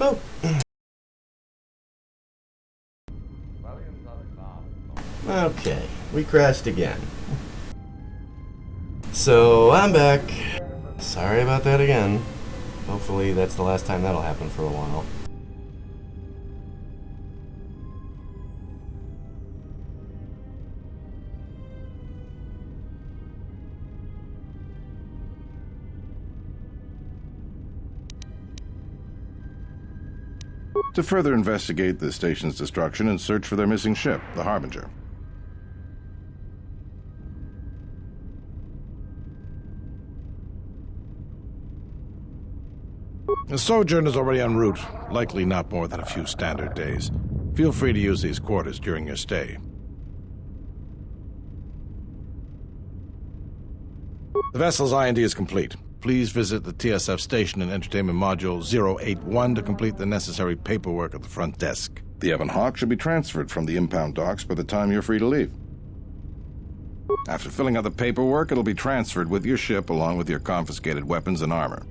Oh. Okay, we crashed again. So, I'm back. Sorry about that again. Hopefully that's the last time that'll happen for a while. To further investigate the station's destruction and search for their missing ship, the Harbinger. The Sojourn is already en route, likely not more than a few standard days. Feel free to use these quarters during your stay. The vessel's IND is complete. Please visit the TSF Station and Entertainment Module 081 to complete the necessary paperwork at the front desk. The Ebon Hawk should be transferred from the impound docks by the time you're free to leave. After filling out the paperwork, it'll be transferred with your ship along with your confiscated weapons and armor.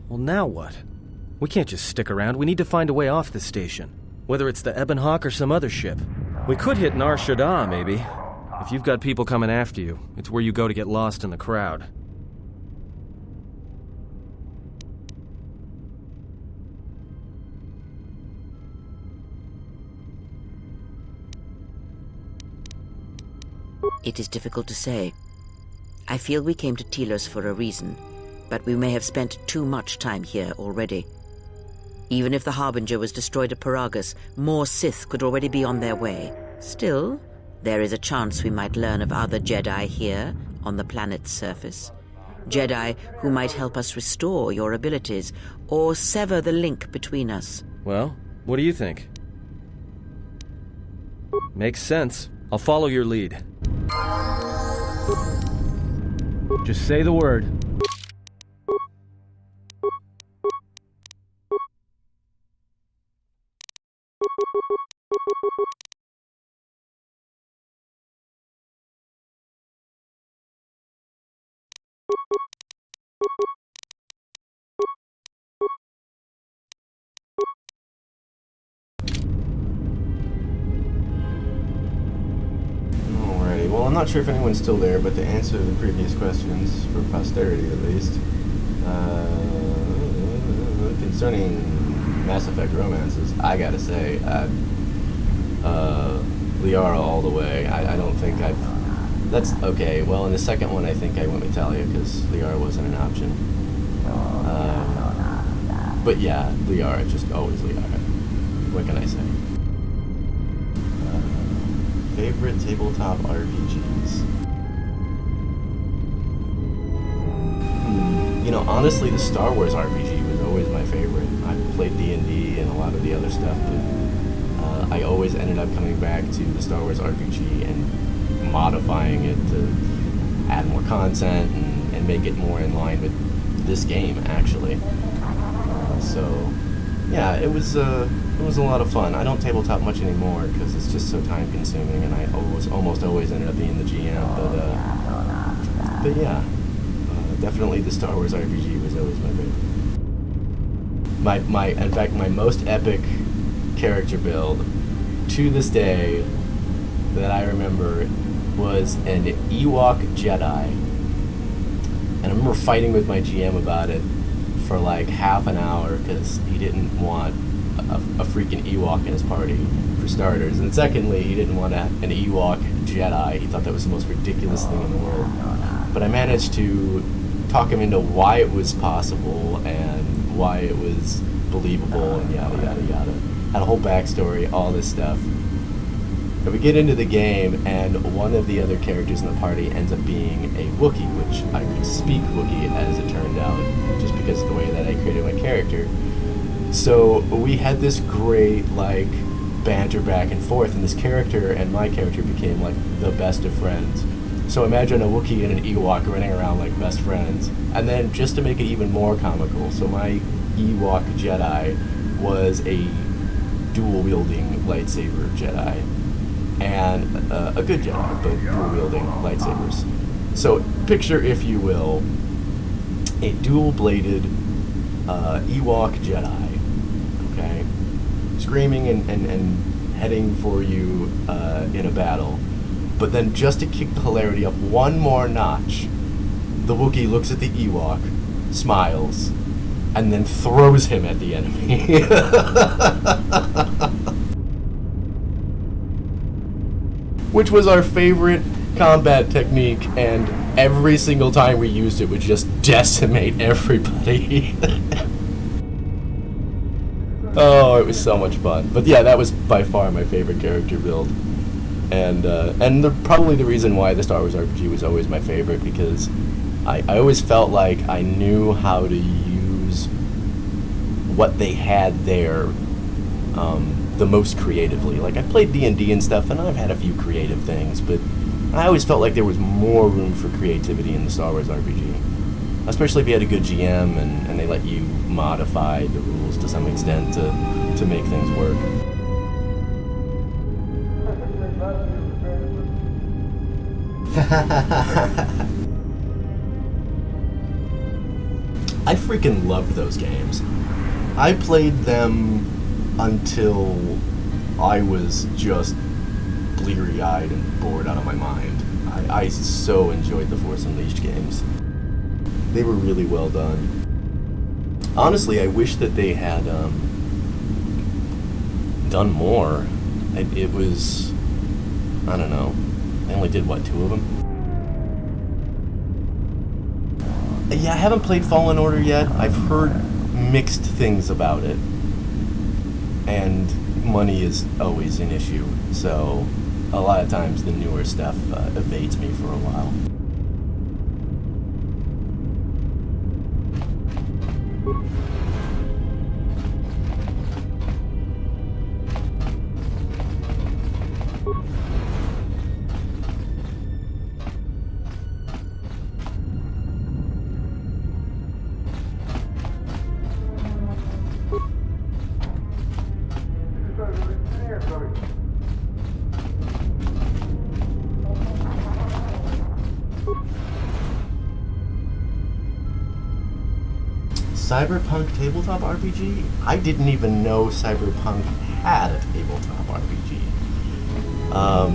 Well, now what? We can't just stick around. We need to find a way off this station. Whether it's the Ebon Hawk or some other ship. We could hit Nar Shaddaa, maybe. If you've got people coming after you, it's where you go to get lost in the crowd. It is difficult to say. I feel we came to Telos for a reason, but we may have spent too much time here already. Even if the Harbinger was destroyed at Peragus, more Sith could already be on their way. Still, there is a chance we might learn of other Jedi here on the planet's surface. Jedi who might help us restore your abilities or sever the link between us. Well, what do you think? Makes sense. I'll follow your lead. Just say the word. Well, I'm not sure if anyone's still there, but to answer the previous questions, for posterity at least, concerning Mass Effect romances, I gotta say, Liara all the way. I don't think I've... That's okay. Well, in the second one, I think I went with Talia, because Liara wasn't an option. But yeah, Liara, just always Liara. What can I say? Favorite tabletop RPGs? You know, honestly, the Star Wars RPG was always my favorite. I played D&D and a lot of the other stuff, but I always ended up coming back to the Star Wars RPG and modifying it to add more content and make it more in line with this game, actually. So, yeah, it was a lot of fun. I don't tabletop much anymore because it's just so time consuming, and I almost always ended up being the GM. But yeah, definitely the Star Wars RPG was always my favorite. In fact, my most epic character build to this day that I remember was an Ewok Jedi, and I remember fighting with my GM about it for like half an hour because he didn't want a freaking Ewok in his party, for starters. And secondly, he didn't want an Ewok Jedi. He thought that was the most ridiculous thing in the world. But I managed to talk him into why it was possible and why it was believable and yada, yada, yada. Had a whole backstory, all this stuff. But we get into the game, and one of the other characters in the party ends up being a Wookiee, which I could speak Wookiee, as it turned out, just because of the way that I created my character. So we had this great, like, banter back and forth, and this character and my character became, like, the best of friends. So imagine a Wookiee and an Ewok running around like best friends. And then, just to make it even more comical, so my Ewok Jedi was a dual-wielding lightsaber Jedi. And a good Jedi, but dual-wielding lightsabers. So picture, if you will, a dual-bladed Ewok Jedi, okay, screaming and heading for you in a battle. But then, just to kick the hilarity up one more notch, the Wookiee looks at the Ewok, smiles, and then throws him at the enemy. Which was our favorite combat technique, and every single time we used it would just decimate everybody. Oh, it was so much fun. But yeah, that was by far my favorite character build. And probably the reason why the Star Wars RPG was always my favorite, because I always felt like I knew how to use what they had there the most creatively. Like, I played D&D and stuff, and I've had a few creative things, but I always felt like there was more room for creativity in the Star Wars RPG. Especially if you had a good GM and they let you modify the rules to some extent to make things work. I freaking loved those games. I played them until I was just bleary-eyed and bored out of my mind. I so enjoyed the Force Unleashed games. They were really well done. Honestly, I wish that they had done more. It was, I don't know, they only did, what, 2 of them? Yeah, I haven't played Fallen Order yet. I've heard mixed things about it. And money is always an issue, so a lot of times the newer stuff evades me for a while. Cyberpunk tabletop RPG? I didn't even know Cyberpunk had a tabletop RPG.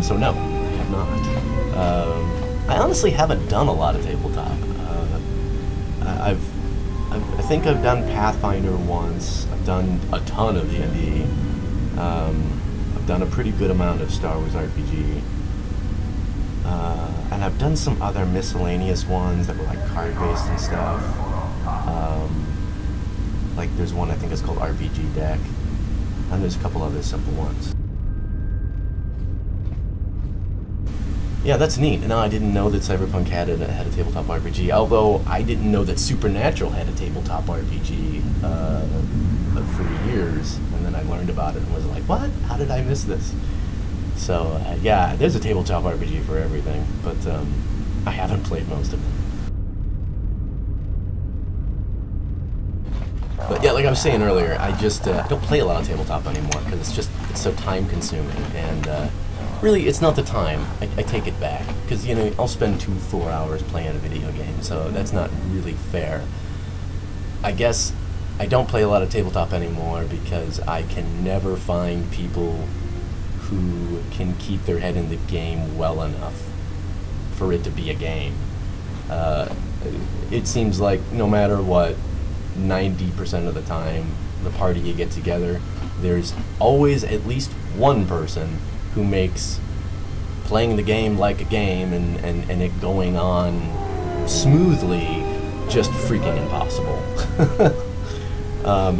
So no, I have not. I honestly haven't done a lot of tabletop. I think I've done Pathfinder once. I've done a ton of D&D. I've done a pretty good amount of Star Wars RPG. And I've done some other miscellaneous ones that were like card-based and stuff. Like there's one I think it's called RPG Deck, and there's a couple other simple ones. Yeah, that's neat. No, I didn't know that Cyberpunk had a tabletop RPG, although I didn't know that Supernatural had a tabletop RPG for years, and then I learned about it and was like, what? How did I miss this? So, yeah, there's a tabletop RPG for everything, but I haven't played most of them. But yeah, like I was saying earlier, I just don't play a lot of tabletop anymore because it's so time consuming, and really it's not the time. I take it back because, you know, I'll spend 2-4 hours playing a video game, so that's not really fair. I guess I don't play a lot of tabletop anymore because I can never find people who can keep their head in the game well enough for it to be a game. It seems like no matter what, 90% of the time, the party you get together, there's always at least one person who makes playing the game like a game and it going on smoothly just freaking impossible.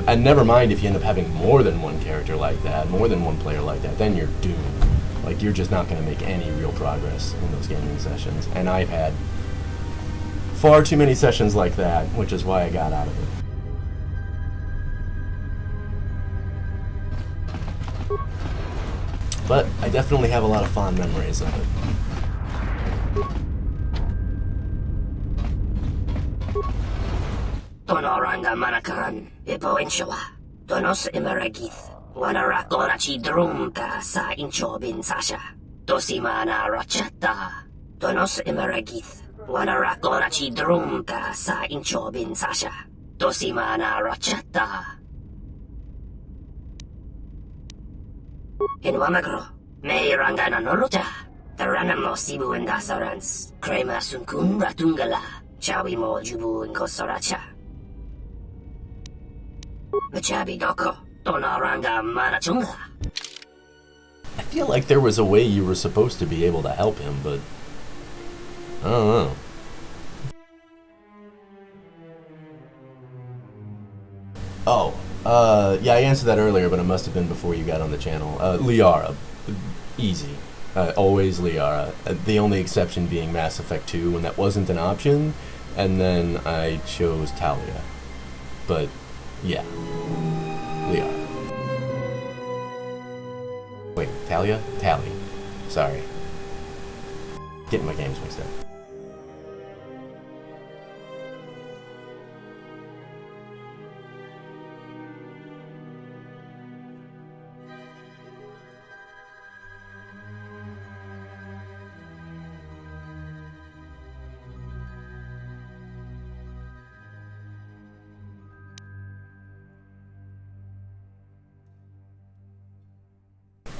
And never mind if you end up having more than one character like that, more than one player like that, then you're doomed. Like, you're just not going to make any real progress in those gaming sessions. And I've had far too many sessions like that, which is why I got out of it. But I definitely have a lot of fond memories of it. Tonoranda Manakan, Ipo Inshawa, Donos Imaragith, Wanarakorachi Drumka sa Inchobin Sasha, Dosimana Rachata, Donos Imaragith, Wanarakora ci drumka sa inchobin sasha. Dosimana rachata. In Wamagro, may rangana noruta. Taranamo sibu and dasarans. Krema sunkun ratungala. Chawi mo jubu and kosoracha. Machabi doko. Donaranga manachunga. I feel like there was a way you were supposed to be able to help him, but I don't know. Oh, yeah, I answered that earlier, but it must have been before you got on the channel. Liara. Easy. Always Liara. The only exception being Mass Effect 2 when that wasn't an option, and then I chose Talia. But, yeah. Liara. Wait, Talia? Tally. Sorry. Getting my games mixed up.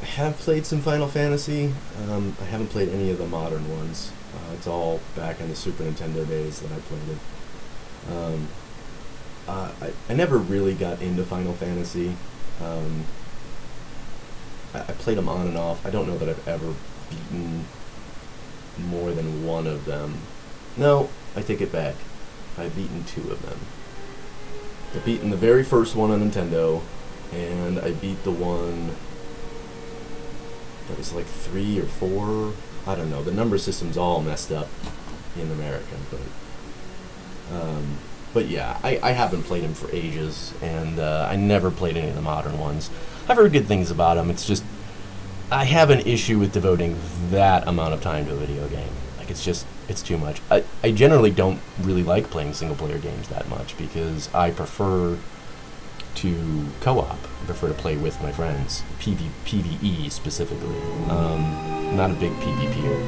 I have played some Final Fantasy. I haven't played any of the modern ones. It's all back in the Super Nintendo days that I played it. I never really got into Final Fantasy. I played them on and off. I don't know that I've ever beaten more than one of them. No, I take it back. I've beaten 2 of them. I've beaten the very first one on Nintendo, and I beat the one that was like 3 or 4. I don't know. The number system's all messed up in America, but yeah, I haven't played him for ages, and I never played any of the modern ones. I've heard good things about them. It's just I have an issue with devoting that amount of time to a video game. Like it's too much. I generally don't really like playing single player games that much because I prefer to co-op. I prefer to play with my friends. PvE specifically. Not a big PvPer.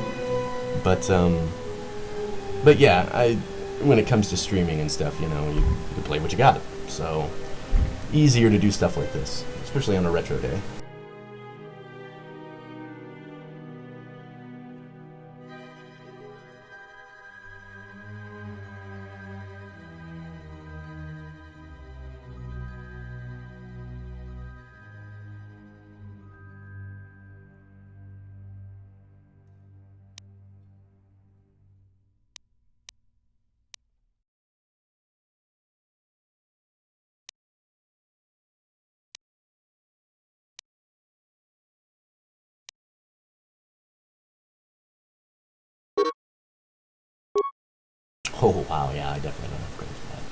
But yeah, when it comes to streaming and stuff, you know, you can play what you got. So easier to do stuff like this, especially on a retro day. Oh wow, yeah, I definitely don't have credit for that.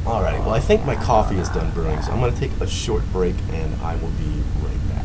Alrighty, well I think my coffee is done brewing, so I'm going to take a short break and I will be right back.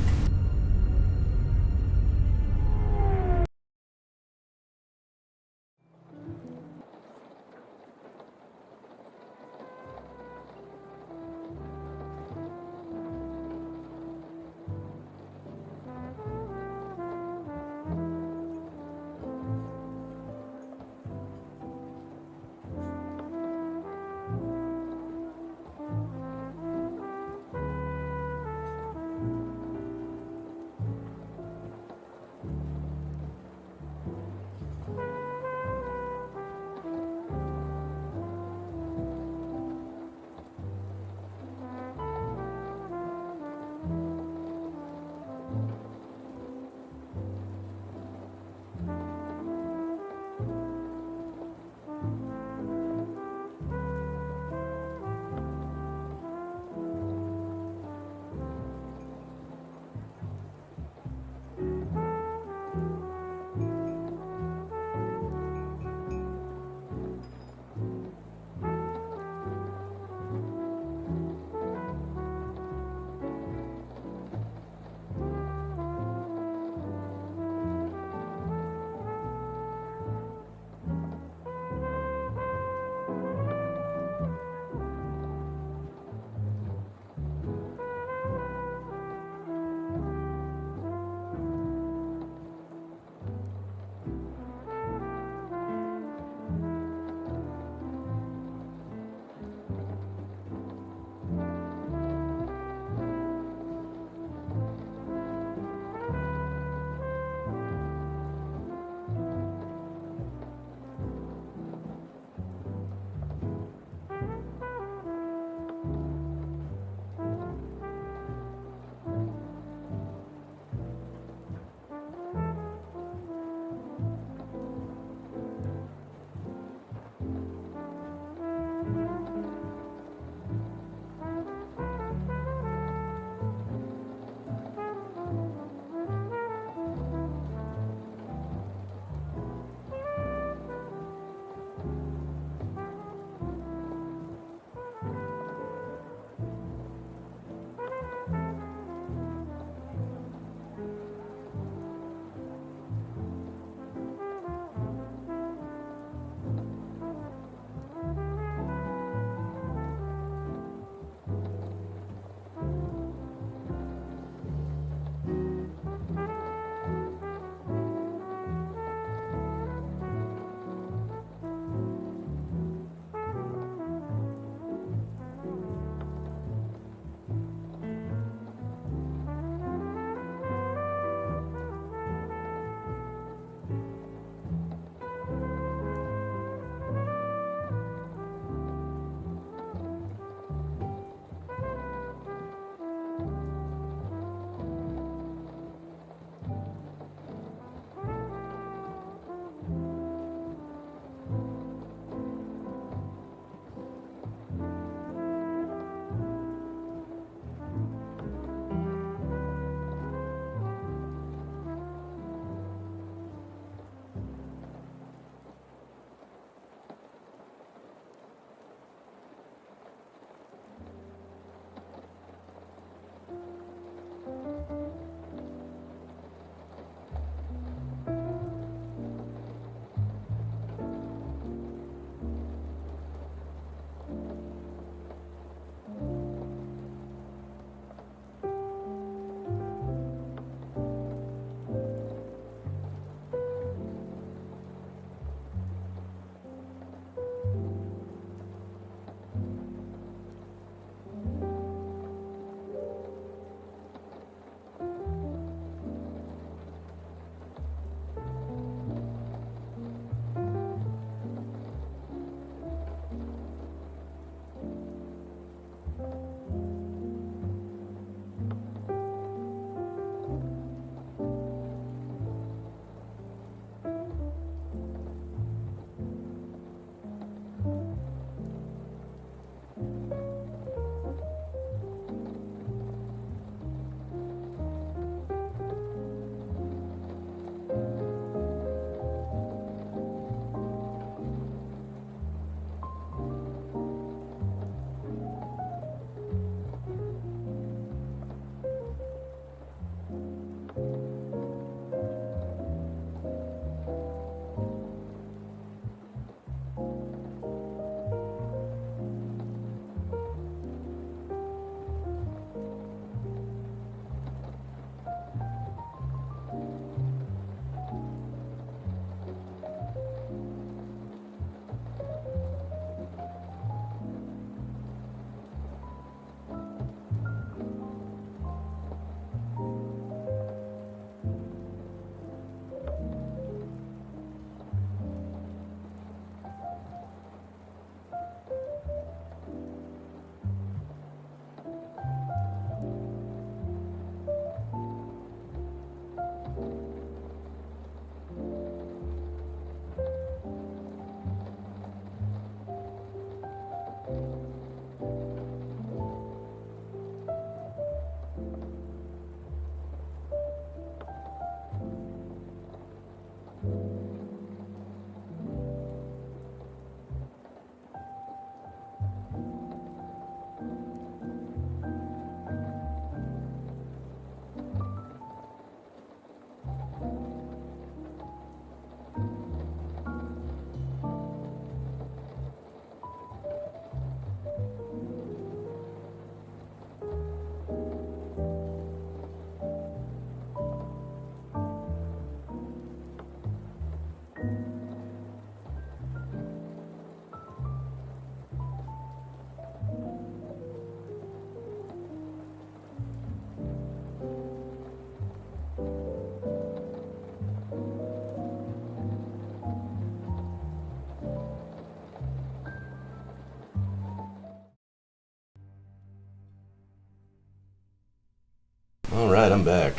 Alright, I'm back.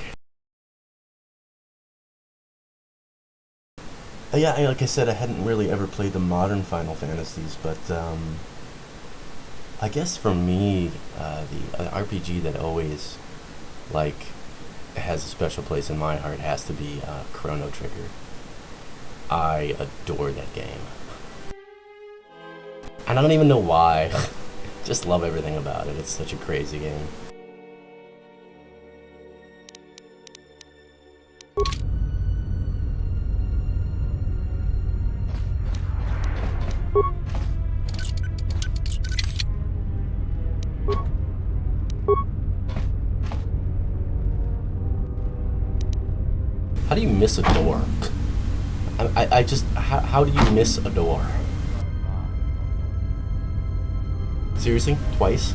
Yeah, like I said, I hadn't really ever played the modern Final Fantasies, but I guess for me, the RPG that always, like, has a special place in my heart has to be Chrono Trigger. I adore that game. And I don't even know why. Just love everything about it. It's such a crazy game. How do you miss a door? I just, how do you miss a door? Seriously? Twice?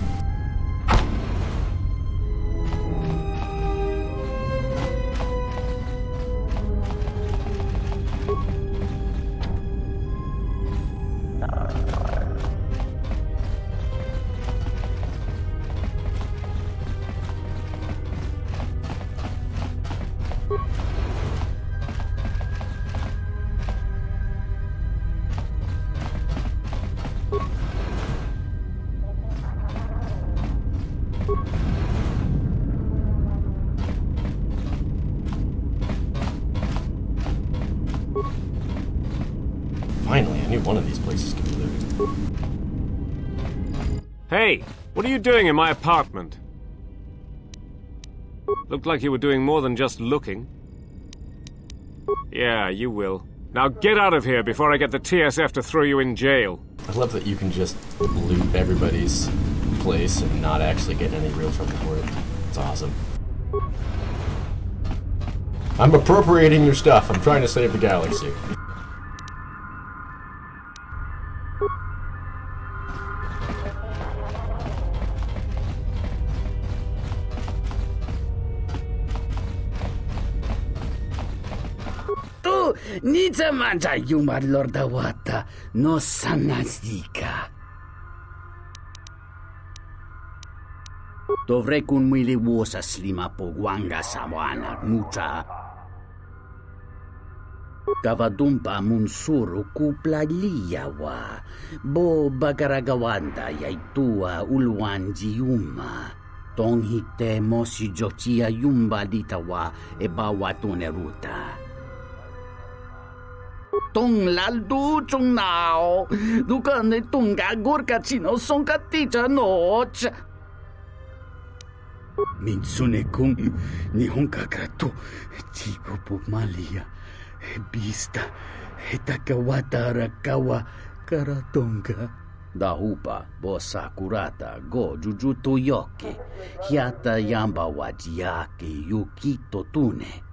Finally, I knew one of these places could be looted. Hey, what are you doing in my apartment? Looked like you were doing more than just looking. Yeah, you will. Now get out of here before I get the TSF to throw you in jail. I love that you can just loot everybody's place and not actually get any real trouble for it. It's awesome. I'm appropriating your stuff. I'm trying to save the galaxy. Ni zamanja yuma lorda wata no sanazika. Dovrei kun mwili wosa slima pogwanga sawana mucha. Kavadumpa munsuru kupla liyawa. Bo bagaragawanda yaitua ulwanji yuma. Tong hite mosi jochia yumba ditawa e bawatune ruta. Tong laldu chung nao. Dukane tunga gurka chino sonka ticha noch. Mitsune kung nihon kakrato. Chigo pumalia. Bista. Hetakawata arakawa karatonga. Dahupa bosa kurata go jujuto yoke. Hiata yamba wajiake yukito tune.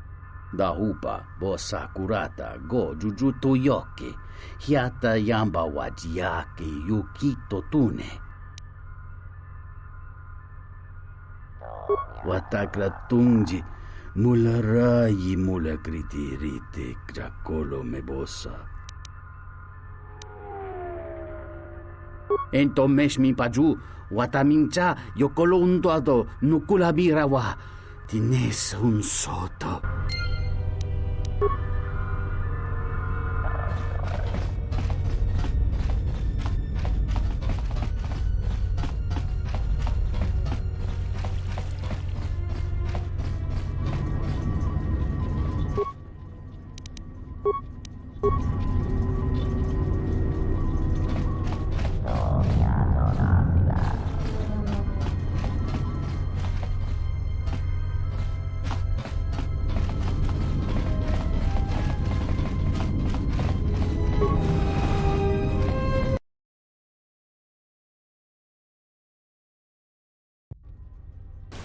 Dahupa bosa kurata go jujuto yoke. Hiata yamba wajiake yukito tune. Watakratunji mularayi mulakritirite krakolo mebosa. Ento meshmi paju watamincha yokolondoado nukulabirawa tines un soto.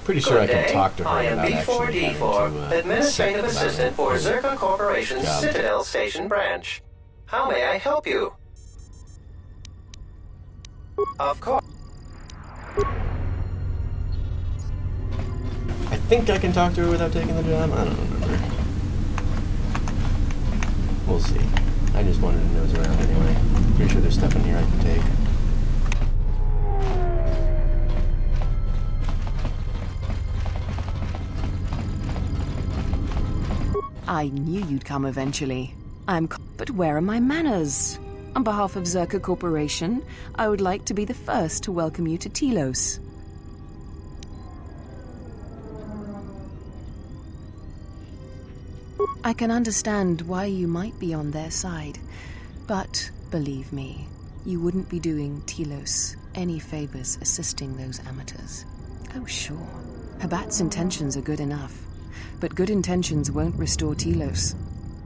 Pretty sure I can talk to her I am without actually having B4D4, to Administrative Assistant for Zircon Corporation's job. Citadel Station branch. How may I help you? Of course. I think I can talk to her without taking the job. I don't remember. We'll see. I just wanted to nose around anyway. Pretty sure there's stuff in here I can take. I knew you'd come eventually. But where are my manners? On behalf of Zerka Corporation, I would like to be the first to welcome you to Telos. I can understand why you might be on their side, but believe me, you wouldn't be doing Telos any favors assisting those amateurs. Oh, sure. Habat's intentions are good enough, but good intentions won't restore Telos.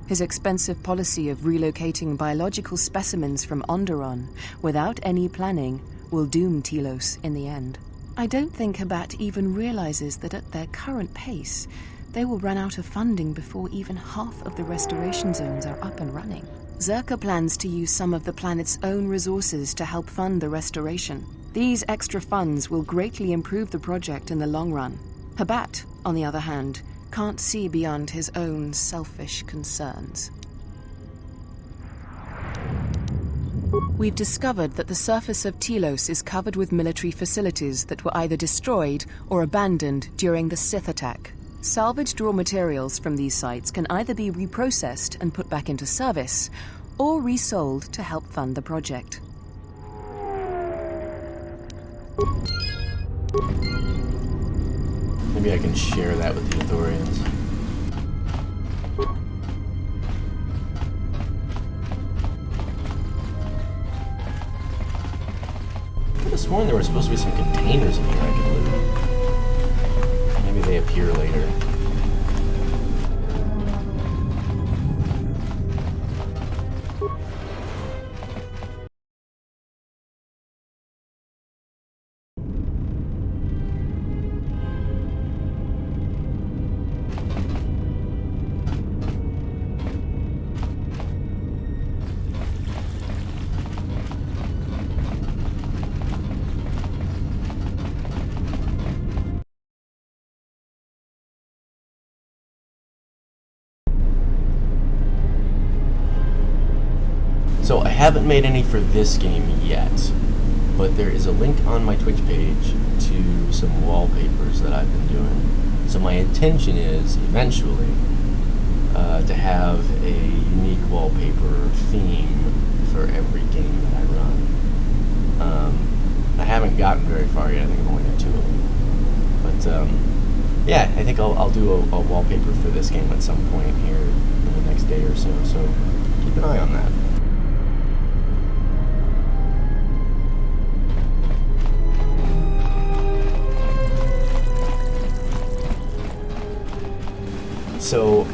His expensive policy of relocating biological specimens from Onderon without any planning will doom Telos in the end. I don't think Habat even realizes that at their current pace, they will run out of funding before even half of the restoration zones are up and running. Zerka plans to use some of the planet's own resources to help fund the restoration. These extra funds will greatly improve the project in the long run. Habat, on the other hand, can't see beyond his own selfish concerns. We've discovered that the surface of Telos is covered with military facilities that were either destroyed or abandoned during the Sith attack. Salvaged raw materials from these sites can either be reprocessed and put back into service, or resold to help fund the project. Maybe I can share that with the Ithorians. I could have sworn there were supposed to be some containers in here I could loot. Maybe they appear later. So I haven't made any for this game yet, but there is a link on my Twitch page to some wallpapers that I've been doing. So my intention is eventually to have a unique wallpaper theme for every game that I run. I haven't gotten very far yet. I think I've only got 2 of them. But yeah, I think I'll do a wallpaper for this game at some point here in the next day or so. So keep an eye on that. So,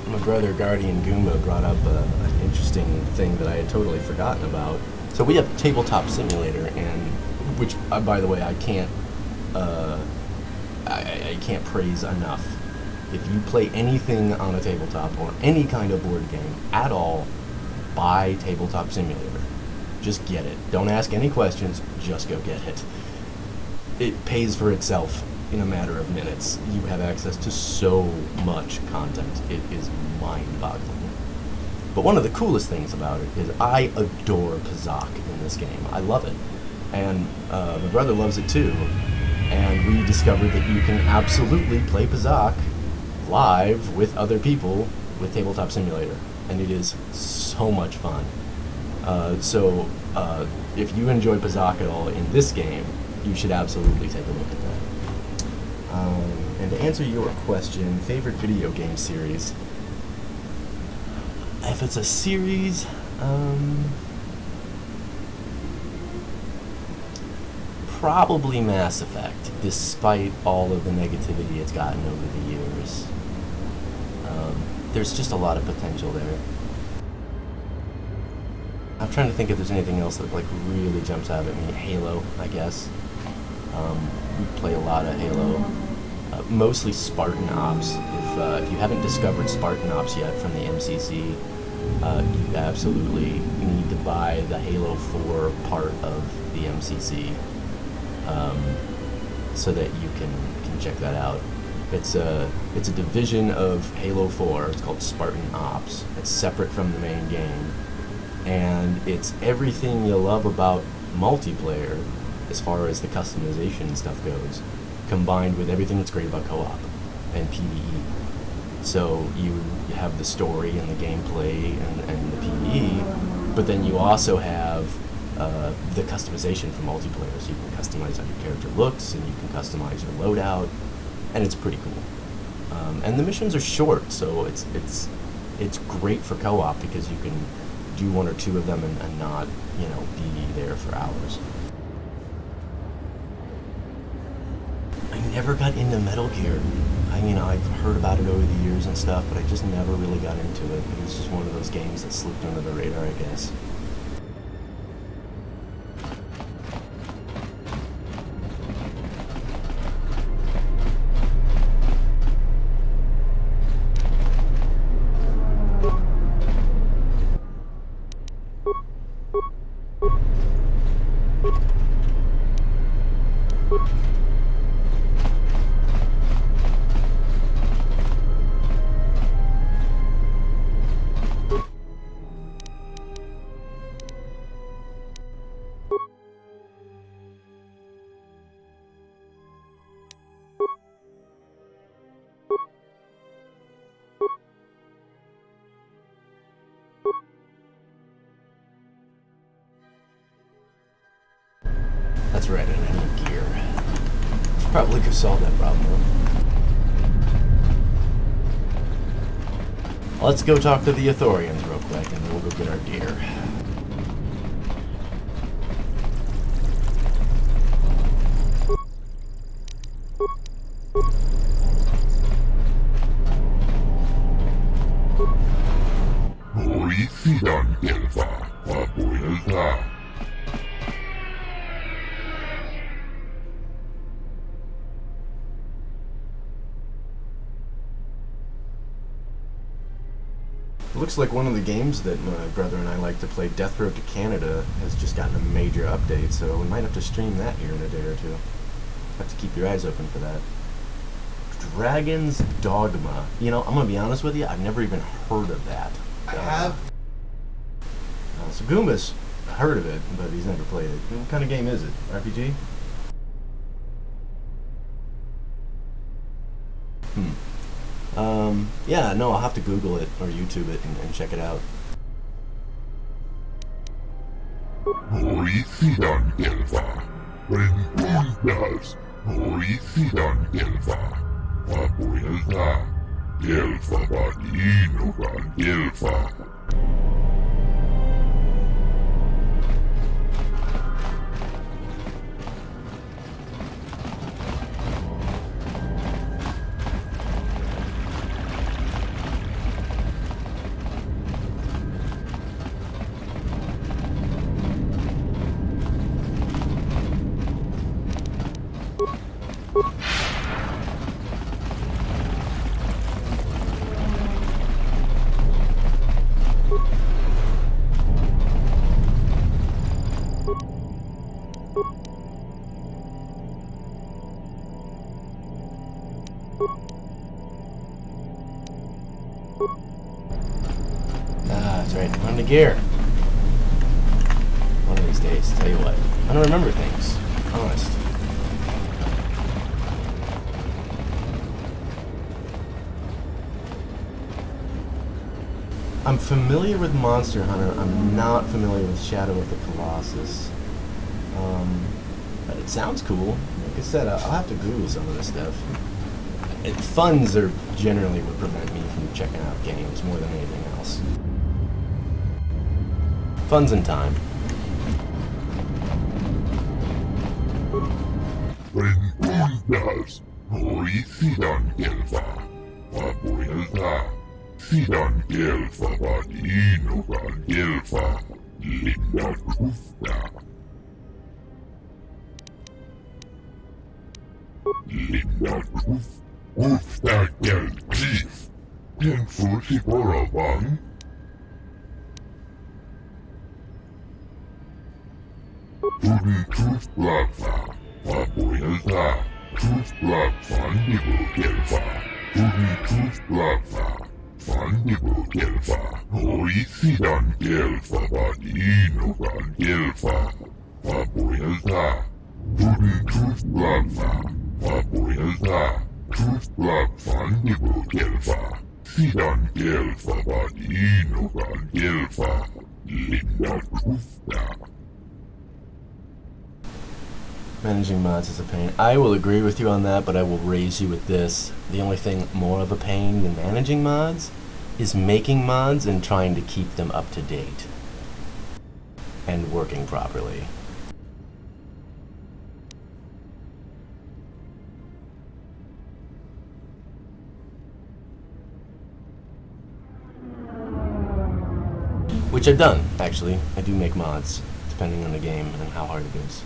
my brother Guardian Goomba brought up an interesting thing that I had totally forgotten about. So we have Tabletop Simulator, and which, by the way, I can't praise enough. If you play anything on a tabletop or any kind of board game at all, buy Tabletop Simulator. Just get it. Don't ask any questions. Just go get it. It pays for itself. In a matter of minutes, you have access to so much content. It is mind-boggling. But one of the coolest things about it is I adore Pazaak in this game. I love it. And my brother loves it too. And we discovered that you can absolutely play Pazaak live with other people with Tabletop Simulator. And it is so much fun. So if you enjoy Pazaak at all in this game, you should absolutely take a look at that. And to answer your question, favorite video game series? If it's a series, probably Mass Effect, despite all of the negativity it's gotten over the years. There's just a lot of potential there. I'm trying to think if there's anything else that like really jumps out at me. Halo, I guess. We play a lot of Halo. Mostly Spartan Ops. If you haven't discovered Spartan Ops yet from the MCC, you absolutely need to buy the Halo 4 part of the MCC so that you can check that out. It's a division of Halo 4. It's called Spartan Ops. It's separate from the main game, and it's everything you love about multiplayer as far as the customization stuff goes, combined with everything that's great about co-op and PvE. So you have the story and the gameplay and the PvE, but then you also have the customization for multiplayer. So you can customize how your character looks, and you can customize your loadout, and it's pretty cool. And the missions are short, so it's great for co-op because you can do one or two of them and not, be there for hours. I never got into Metal Gear. I've heard about it over the years and stuff, but I just never really got into it. It was just one of those games that slipped under the radar, I guess. That's right, I didn't have gear. Probably could solve that problem, though. Let's go talk to the Ithorians real quick, and then we'll go get our gear. Looks like one of the games that my brother and I like to play, Death Road to Canada, has just gotten a major update, so we might have to stream that here in a day or two. Have to keep your eyes open for that. Dragon's Dogma. I'm gonna be honest with you, I've never even heard of that. I have. So Goomba's heard of it, but he's never played it. What kind of game is it? RPG? Yeah, no, I'll have to Google it or YouTube it and check it out. That's right, on the gear. One of these days, tell you what, I don't remember things, honest. I'm familiar with Monster Hunter, I'm not familiar with Shadow of the Colossus. But it sounds cool. Like I said, I'll have to Google some of this stuff. Funds are generally what prevent me from checking out games more than anything else. Funds and time. sidan gelfa vadinogan gelfa linda kufta. Managing mods is a pain. I will agree with you on that, but I will raise you with this. The only thing more of a pain than managing mods is making mods and trying to keep them up to date and working properly. Which I've done, actually. I do make mods, depending on the game and how hard it is.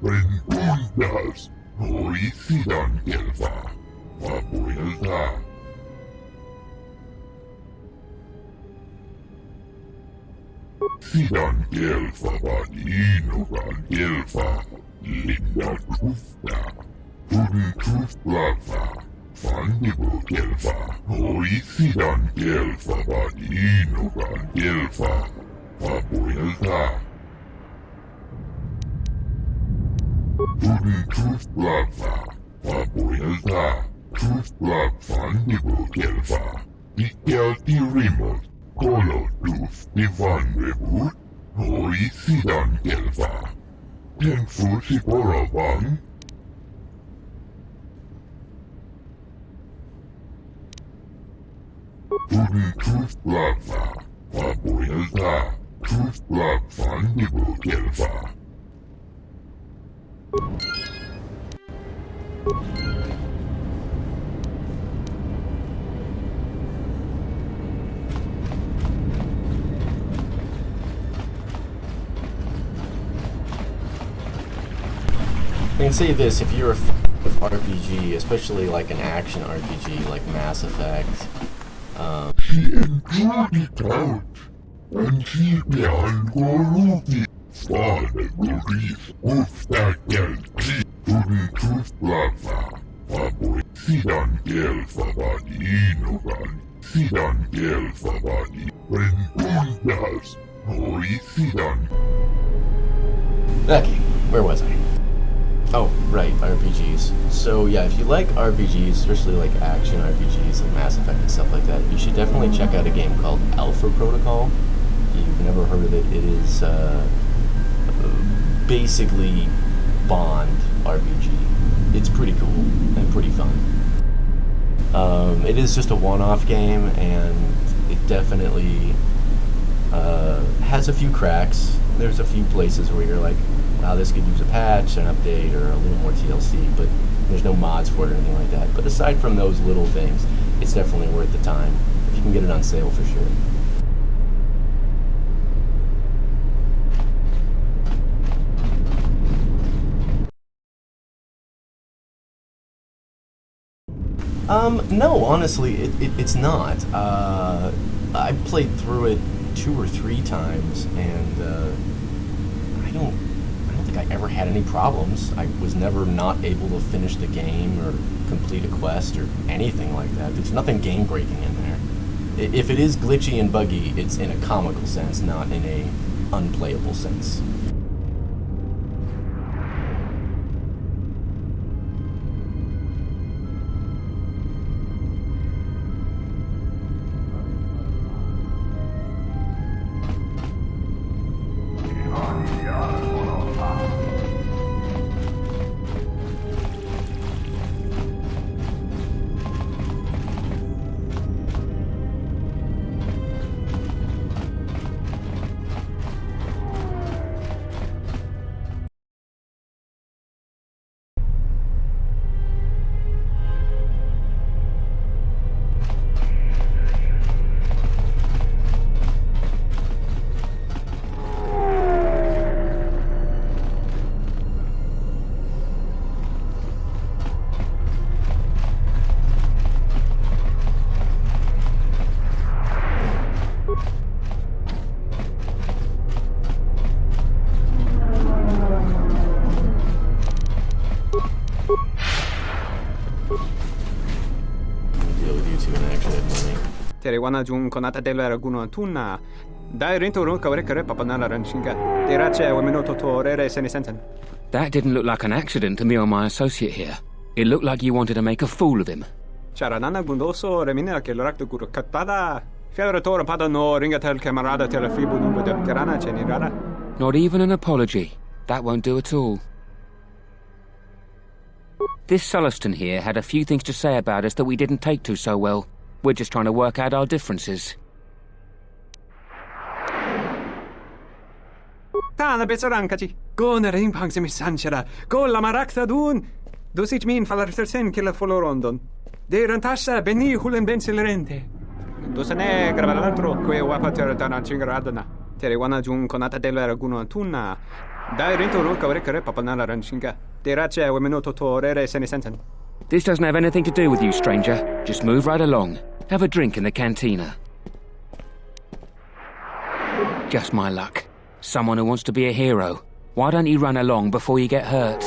Rentundas, hoi sidan gelfa, vapuilta. Sidan gelfa vadinogan gelfa linda kufta. Tudun kuftlava. Fandibu gelfa, hoi sidan gelfa vadinogan gelfa, vapuilta. Tudun kuftlava, vapuilta. Kuftlav fandibu gelfa. Ikelti rimot, kolo tufti vanrebut, hoi sidan gelfa. Tenfusi poravan. Tudun kuftlava, vapuilta. Kuftlav fandibu gelfa. I can say this, if you're a fan of RPG, especially like an action RPG like Mass Effect, She enjoyed it out, and she behind Goruti. Father Goris, Ufta Gelti, Tudun Kuftlava, Vapuilta. Sidan gelfa vadinogan, sidan gelfa vadi. Rentundas, hoi sidan. okay, where was I? Oh, right, RPGs. So yeah, if you like RPGs, especially like action RPGs like Mass Effect and stuff like that, you should definitely check out a game called Alpha Protocol. If you've never heard of it, it is basically Bond RPG. It's pretty cool and pretty fun. It is just a one-off game, and it definitely has a few cracks. There's a few places where you're like, wow, this could use a patch, an update, or a little more TLC, but there's no mods for it or anything like that. But aside from those little things, it's definitely worth the time. If you can get it on sale, for sure. No, honestly, it's not. I played through it 2 or 3 times, and I don't think I ever had any problems. I was never not able to finish the game or complete a quest or anything like that. There's nothing game-breaking in there. If it is glitchy and buggy, it's in a comical sense, not in a unplayable sense. Wana jung konata dela guno tuna. Dai rinto ron kawre kare papanala ranchinga. Terache wemeno toto rere senisensen. That didn't look like an accident to me or my associate here. It looked like you wanted to make a fool of him. Charanana gundoso remina ke lorakto guru katada. Fiauratora pada no ringatel camarada telefibu number de kerana chenirada. Not even an apology. That won't do at all. This Sulluston here had a few things to say about us that we didn't take to so well. We're just trying to work out our differences. Tana betsarankachi. Go na ring pang semi sanchera. Go la marakta dun. Dosich min falartersen killa folorondon. De rantasha beni hulen bensilerente. Dosane gravalantro que wapater dana chingaradana. Teriwana jun konata della raguno antunna. Dai rinto ro kavrekare papanala ranchinga. De rache wemenoto torere senesenten. This doesn't have anything to do with you, stranger. Just move right along. Have a drink in the cantina. Just my luck. Someone who wants to be a hero. Why don't you run along before you get hurt?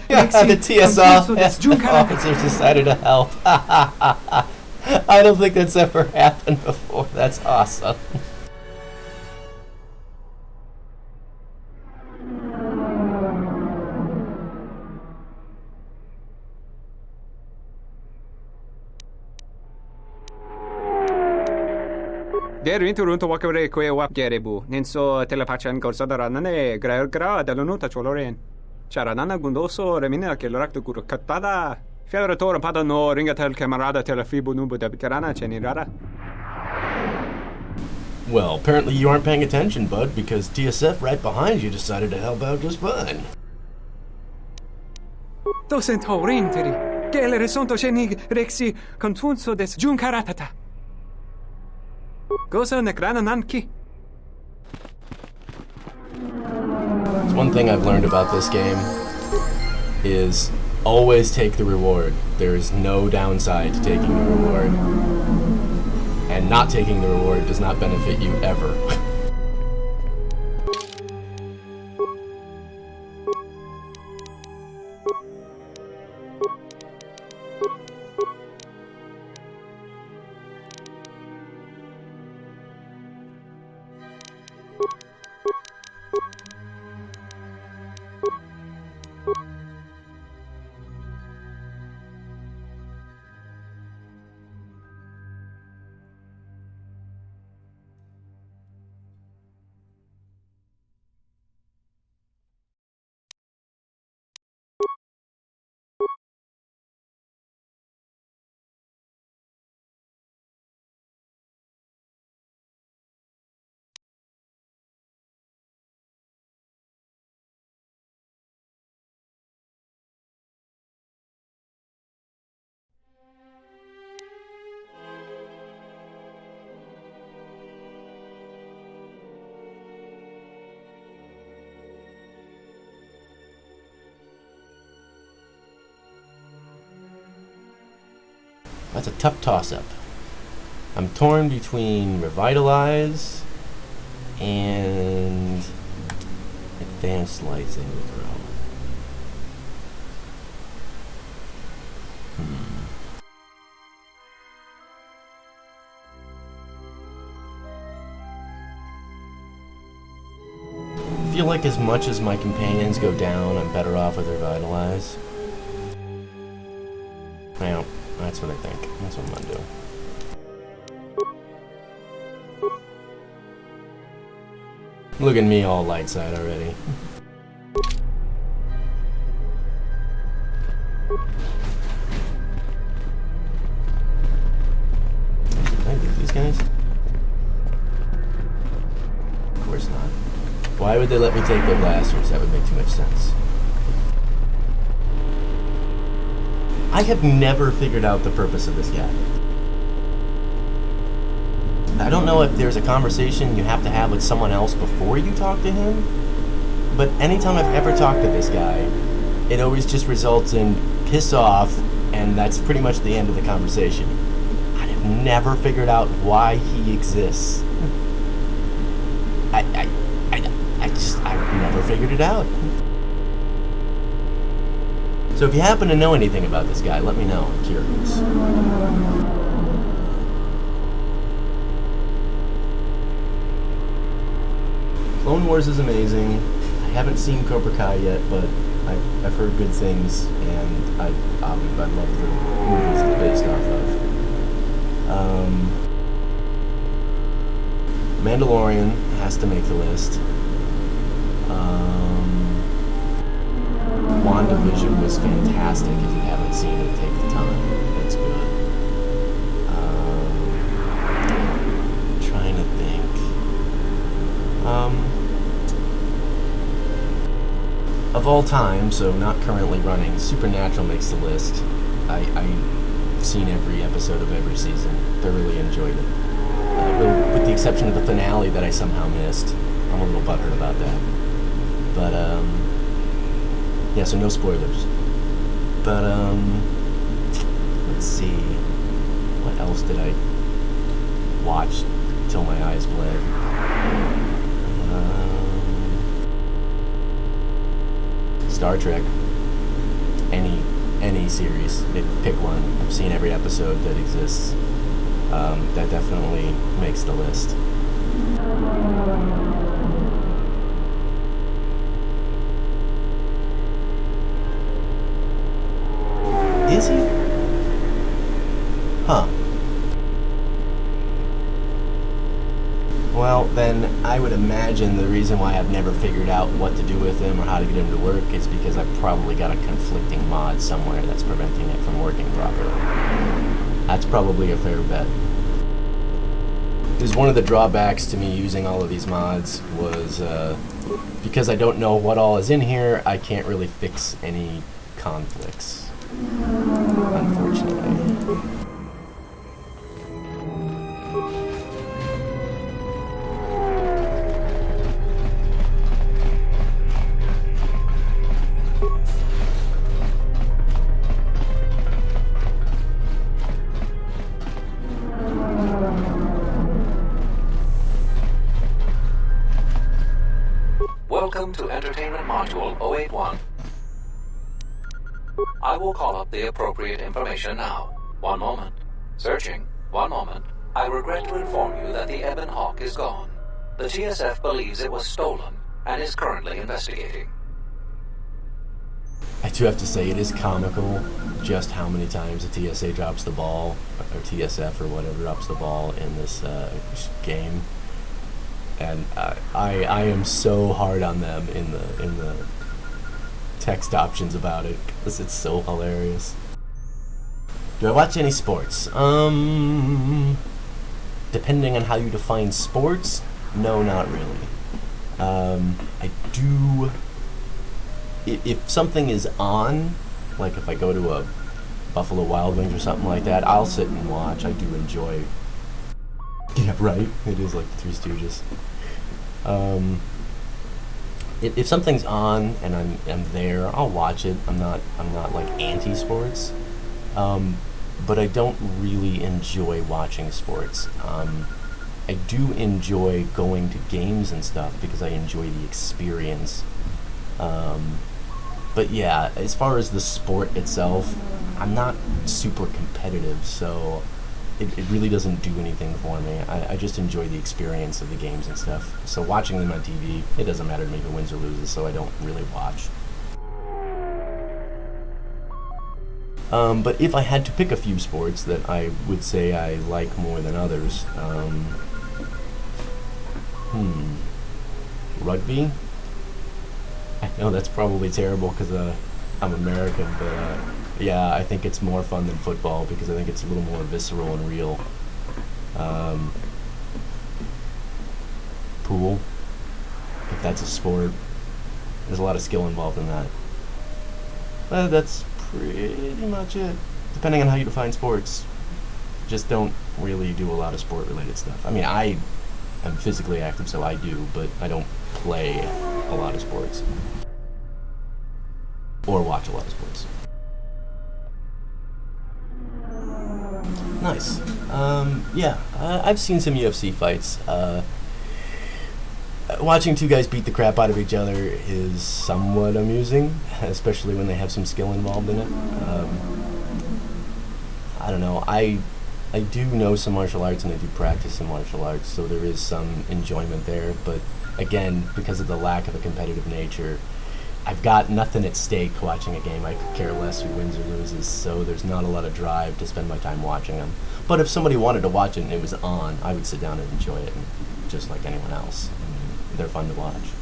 Yeah, the TSR officers decided to help. I don't think that's ever happened before. That's awesome. Der inturunto wakare kwe wap gerebu. Ninso telepachan gorsadarane graer gra dalonuta choloren. Charanana gundoso remina ke lorakto guru katada. Fiauratora pada no ringatel camarada telefibu number de kerana chenirada. Well, apparently you aren't paying attention, bud, because TSF right behind you decided to help out just fine. Docent horinteri. Gele resonto chenig rexi contunso des junkaratata. Gosa nekrana nanki. It's one thing I've learned about this game is always take the reward. There is no downside to taking the reward. And not taking the reward does not benefit you ever. That's a tough toss-up. I'm torn between Revitalize and Advanced Lightning Throw. I feel like as much as my companions go down, I'm better off with Revitalize. Well, that's what I think. That's what I'm gonna do. Look at me all light side already. What did I do? these guys? Of course not. Why would they let me take their blasters? That would make too much sense. I have never figured out the purpose of this guy. I don't know if there's a conversation you have to have with someone else before you talk to him, but anytime I've ever talked to this guy, it always just results in piss off, and that's pretty much the end of the conversation. I have never figured out why he exists. I've never figured it out. So if you happen to know anything about this guy, let me know. I'm curious. Clone Wars is amazing. I haven't seen Cobra Kai yet, but I've heard good things, and I love the movies it's based off of. Mandalorian has to make the list. WandaVision was fantastic. If you haven't seen it, take the time. It's good. Trying to think. Of all time, so not currently running, Supernatural makes the list. I've seen every episode of every season. Thoroughly enjoyed it. With the exception of the finale that I somehow missed. I'm a little butthurt about that. But, yeah, so no spoilers. But, let's see. What else did I watch till my eyes bled? Star Trek. Any series. Pick one. I've seen every episode that exists. That definitely makes the list. Is he? Huh. Well, then I would imagine the reason why I've never figured out what to do with him or how to get him to work is because I've probably got a conflicting mod somewhere that's preventing it from working properly. That's probably a fair bet. Because one of the drawbacks to me using all of these mods was because I don't know what all is in here, I can't really fix any conflicts. Unfortunately. Welcome to Entertainment Module 081. I will call up the appropriate information now. One moment. Searching. One moment. I regret to inform you that the Ebon Hawk is gone. The TSF believes it was stolen and is currently investigating. I do have to say, it is comical just how many times the TSA drops the ball, or TSF or whatever drops the ball in this game. And I am so hard on them in the text options about it because it's so hilarious. Do I watch any sports? Depending on how you define sports, no, not really. I do. If something is on, like if I go to a Buffalo Wild Wings or something like that, I'll sit and watch. I do enjoy. Yeah, right. It is like the Three Stooges. If something's on and I'm there, I'll watch it. I'm not like anti-sports, but I don't really enjoy watching sports. I do enjoy going to games and stuff because I enjoy the experience. But yeah, as far as the sport itself, I'm not super competitive, so it really doesn't do anything for me. I just enjoy the experience of the games and stuff. So watching them on TV, it doesn't matter to me who wins or loses, so I don't really watch. But if I had to pick a few sports that I would say I like more than others, rugby? I know that's probably terrible because I'm American, but yeah, I think it's more fun than football because I think it's a little more visceral and real. Pool, if that's a sport. There's a lot of skill involved in that. But that's pretty much it. Depending on how you define sports, just don't really do a lot of sport-related stuff. I mean, I am physically active, so I do, but I don't play a lot of sports. Or watch a lot of sports. Nice. Yeah, I've seen some UFC fights. Watching two guys beat the crap out of each other is somewhat amusing, especially when they have some skill involved in it. I don't know. I do know some martial arts and I do practice some martial arts, so there is some enjoyment there. But again, because of the lack of a competitive nature, I've got nothing at stake watching a game. I could care less who wins or loses, so there's not a lot of drive to spend my time watching them. But if somebody wanted to watch it and it was on, I would sit down and enjoy it, just like anyone else. I mean, they're fun to watch.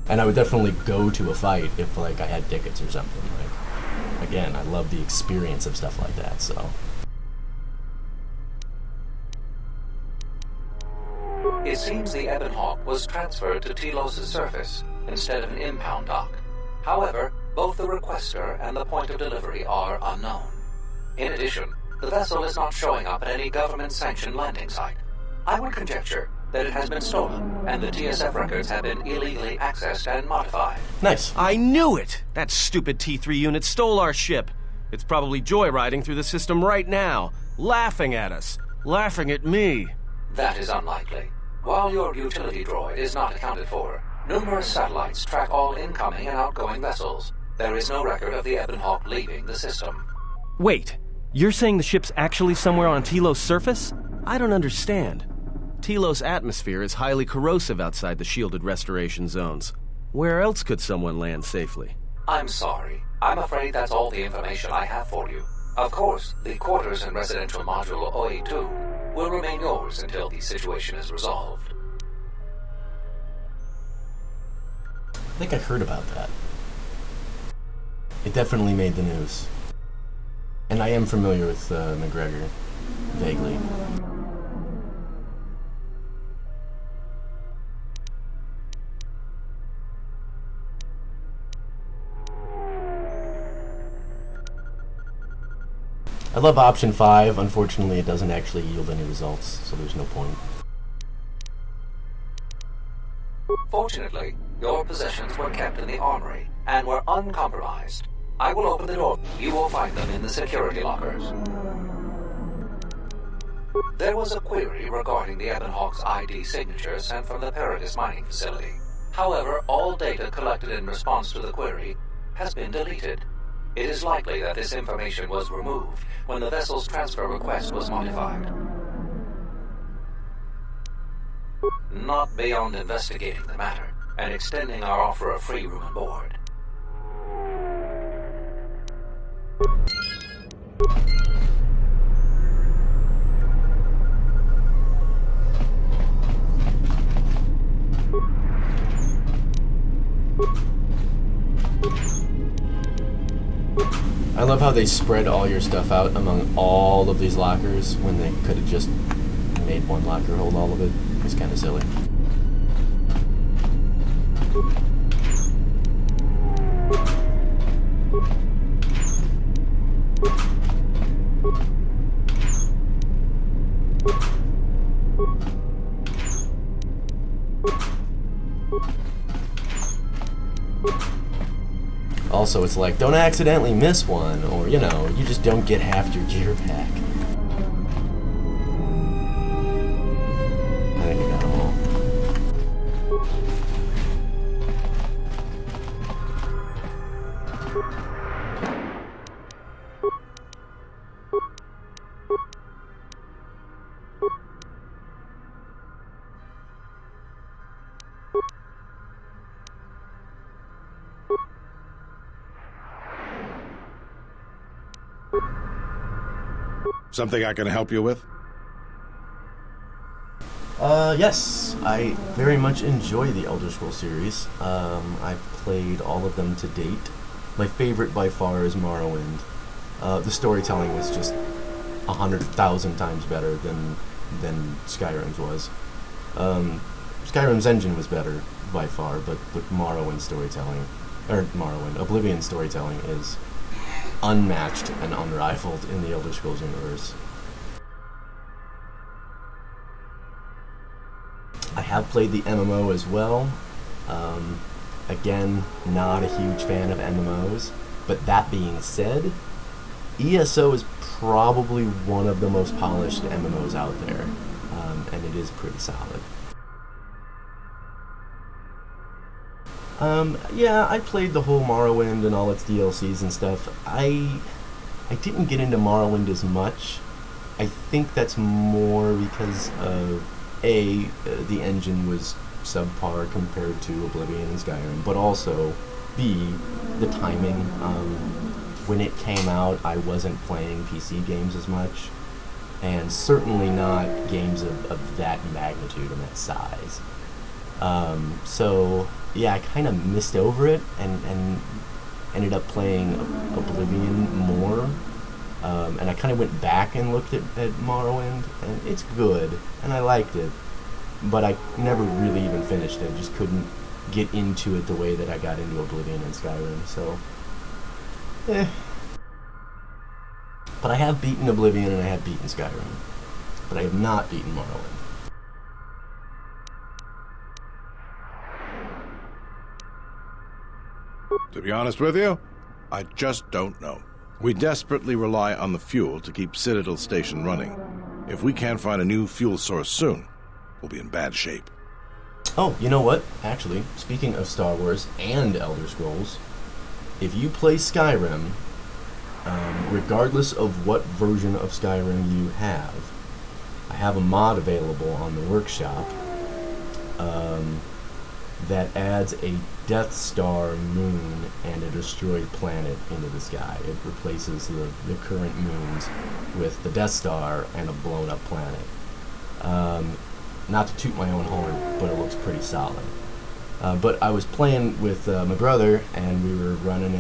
And I would definitely go to a fight if, like, I had tickets or something. Like, again, I love the experience of stuff like that, so. It seems the Ebon Hawk was transferred to Telos' surface instead of an impound dock. However, both the requester and the point of delivery are unknown. In addition, the vessel is not showing up at any government-sanctioned landing site. I would conjecture that it has been stolen, and the TSF records have been illegally accessed and modified. Nice. I knew it! That stupid T3 unit stole our ship. It's probably joyriding through the system right now, laughing at us, laughing at me. That is unlikely. While your utility droid is not accounted for, numerous satellites track all incoming and outgoing vessels. There is no record of the Ebon Hawk leaving the system. Wait, you're saying the ship's actually somewhere on Telos' surface? I don't understand. Telos' atmosphere is highly corrosive outside the shielded restoration zones. Where else could someone land safely? I'm sorry. I'm afraid that's all the information I have for you. Of course, the quarters and residential module OA2 will remain yours until the situation is resolved. I think I heard about that. It definitely made the news. And I am familiar with McGregor, vaguely. I love option 5. Unfortunately, it doesn't actually yield any results, so there's no point. Fortunately, your possessions were kept in the armory and were uncompromised. I will open the door. You will find them in the security lockers. There was a query regarding the Ebon Hawk's ID signature sent from the Paradis mining facility. However, all data collected in response to the query has been deleted. It is likely that this information was removed when the vessel's transfer request was modified. Not beyond investigating the matter and extending our offer of free room and board. I love how they spread all your stuff out among all of these lockers when they could have just made one locker hold all of it. It's kind of silly. Also, it's like, don't accidentally miss one, or, you know, you just don't get half your gear back. I think I got them all. Something I can help you with? Yes. I very much enjoy the Elder Scrolls series. I've played all of them to date. My favorite by far is Morrowind. The storytelling is just 100,000 times better than Skyrim's was. Skyrim's engine was better by far, but Oblivion's storytelling is unmatched and unrivaled in the Elder Scrolls universe. I have played the MMO as well. Again, not a huge fan of MMOs, but that being said, ESO is probably one of the most polished MMOs out there, and it is pretty solid. Yeah, I played the whole Morrowind and all its DLCs and stuff. I didn't get into Morrowind as much. I think that's more because of the engine was subpar compared to Oblivion and Skyrim, but also B, the timing. When it came out, I wasn't playing PC games as much, and certainly not games of that magnitude and that size. So yeah, I kind of missed over it and ended up playing Oblivion more. And I kind of went back and looked at Morrowind, and it's good, and I liked it, but I never really even finished it. I just couldn't get into it the way that I got into Oblivion and Skyrim, so But I have beaten Oblivion and I have beaten Skyrim, but I have not beaten Morrowind. To be honest with you, I just don't know. We desperately rely on the fuel to keep Citadel Station running. If we can't find a new fuel source soon, we'll be in bad shape. Oh, you know what? Actually, speaking of Star Wars and Elder Scrolls, if you play Skyrim, regardless of what version of Skyrim you have, I have a mod available on the workshop that adds a Death Star moon and a destroyed planet into the sky. It replaces the current moons with the Death Star and a blown up planet. Not to toot my own horn, but it looks pretty solid. But I was playing with my brother, and we were running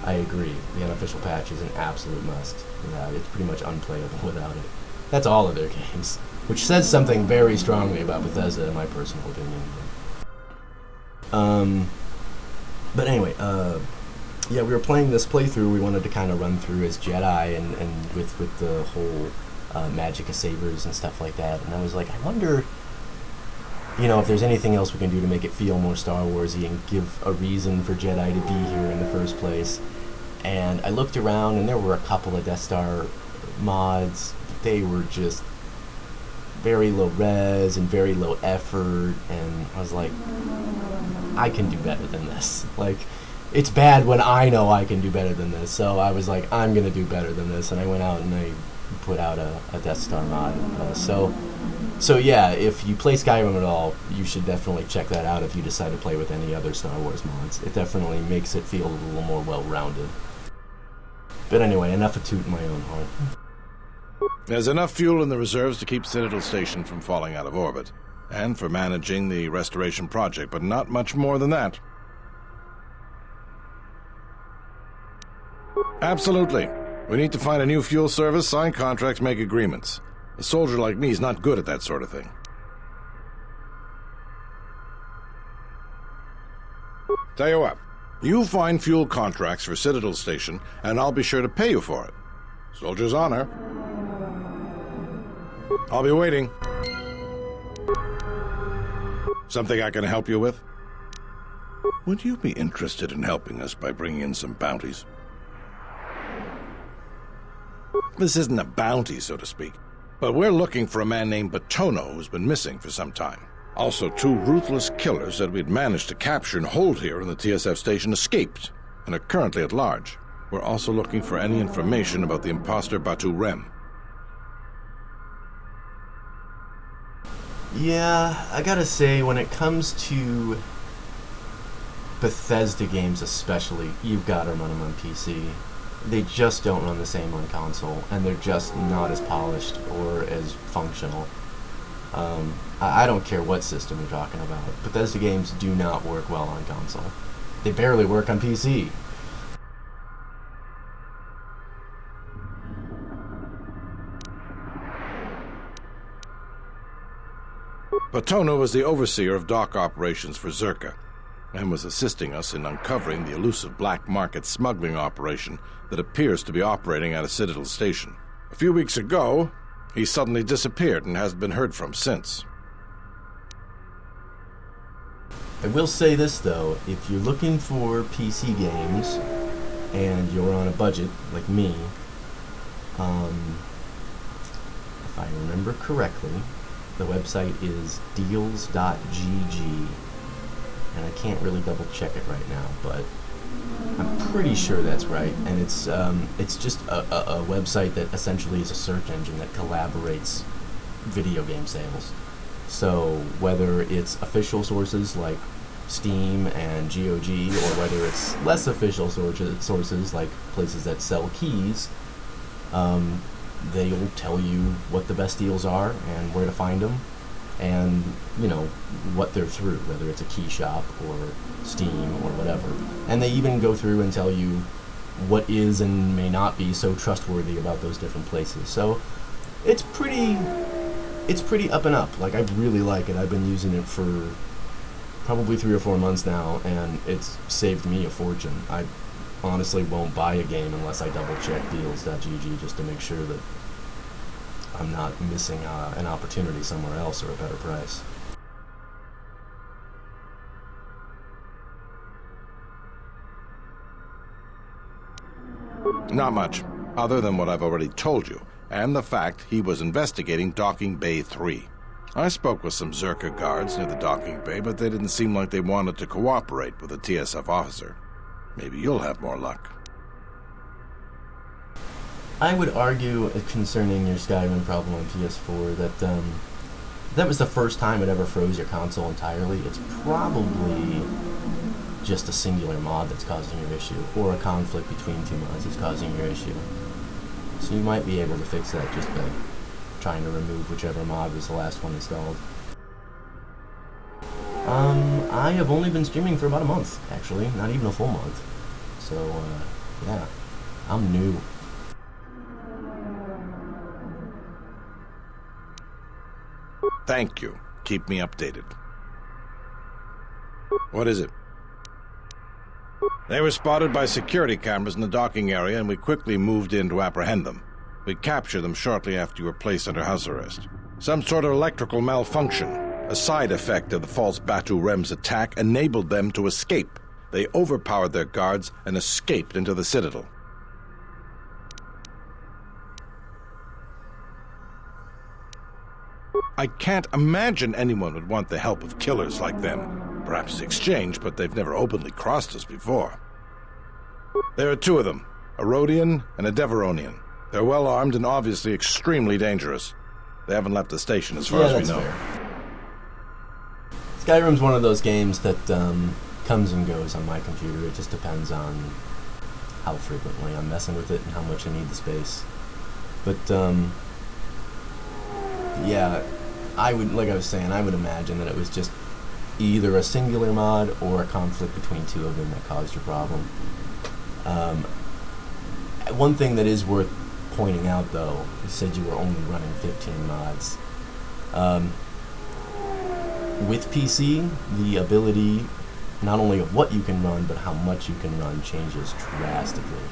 I agree, the unofficial patch is an absolute must. It's pretty much unplayable without it. That's all of their games, which says something very strongly about Bethesda, in my personal opinion. But anyway, yeah, we were playing this playthrough. We wanted to kind of run through as Jedi and with the whole Magicka sabers and stuff like that. And I was like, I wonder, if there's anything else we can do to make it feel more Star Warsy and give a reason for Jedi to be here in the first place. And I looked around, and there were a couple of Death Star mods. They were just very low res and very low effort, and I was like, I can do better than this. Like, it's bad when I know I can do better than this, so I was like, I'm gonna do better than this, and I went out and I put out a Death Star mod. So yeah, if you play Skyrim at all, you should definitely check that out if you decide to play with any other Star Wars mods. It definitely makes it feel a little more well-rounded. But anyway, enough of tooting my own horn. There's enough fuel in the reserves to keep Citadel Station from falling out of orbit, and for managing the restoration project, but not much more than that. Absolutely. We need to find a new fuel service, sign contracts, make agreements. A soldier like me is not good at that sort of thing. Tell you what, you find fuel contracts for Citadel Station, and I'll be sure to pay you for it. Soldier's honor. I'll be waiting. Something I can help you with? Would you be interested in helping us by bringing in some bounties? This isn't a bounty, so to speak, but we're looking for a man named Batono who's been missing for some time. Also, 2 ruthless killers that we'd managed to capture and hold here in the TSF station escaped and are currently at large. We're also looking for any information about the imposter Batu Rem. Yeah, I gotta say, when it comes to Bethesda games especially, you've gotta run them on PC. They just don't run the same on console, and they're just not as polished or as functional. I don't care what system you're talking about. Bethesda games do not work well on console. They barely work on PC. Patona was the overseer of dock operations for Zerka, and was assisting us in uncovering the elusive black market smuggling operation that appears to be operating at a Citadel station. A few weeks ago, he suddenly disappeared and hasn't been heard from since. I will say this, though. If you're looking for PC games and you're on a budget, like me, if I remember correctly, the website is deals.gg, and I can't really double check it right now, but I'm pretty sure that's right. And it's just a website that essentially is a search engine that collaborates video game sales. So whether it's official sources like Steam and GOG, or whether it's less official sources like places that sell keys, they'll tell you what the best deals are and where to find them, and what they're through, whether it's a key shop or Steam or whatever. And they even go through and tell you what is and may not be so trustworthy about those different places. So it's pretty up and up. Like, I really like it. I've been using it for probably 3 or 4 months now, and it's saved me a fortune. I honestly won't buy a game unless I double check deals.gg just to make sure that I'm not missing an opportunity somewhere else or a better price. Not much, other than what I've already told you, and the fact he was investigating Docking Bay 3. I spoke with some Zerka guards near the docking bay, but they didn't seem like they wanted to cooperate with a TSF officer. Maybe you'll have more luck. I would argue concerning your Skyrim problem on PS4 that that was the first time it ever froze your console entirely. It's probably just a singular mod that's causing your issue, or a conflict between two mods that's causing your issue. So you might be able to fix that just by trying to remove whichever mod was the last one installed. I have only been streaming for about a month, actually, not even a full month. So, yeah, I'm new. Thank you. Keep me updated. What is it? They were spotted by security cameras in the docking area, and we quickly moved in to apprehend them. We captured them shortly after you were placed under house arrest. Some sort of electrical malfunction, a side effect of the false Batu Rem's attack, enabled them to escape. They overpowered their guards and escaped into the Citadel. I can't imagine anyone would want the help of killers like them. Perhaps exchange, but they've never openly crossed us before. There are 2 of them, a Rhodian and a Deveronian. They're well armed and obviously extremely dangerous. They haven't left the station as far as we know. Fair. Skyrim's one of those games that comes and goes on my computer. It just depends on how frequently I'm messing with it and how much I need the space. But yeah, I would, like I was saying, I would imagine that it was just either a singular mod or a conflict between 2 of them that caused your problem. One thing that is worth pointing out, though, you said you were only running 15 mods. With PC, the ability not only of what you can run, but how much you can run changes drastically.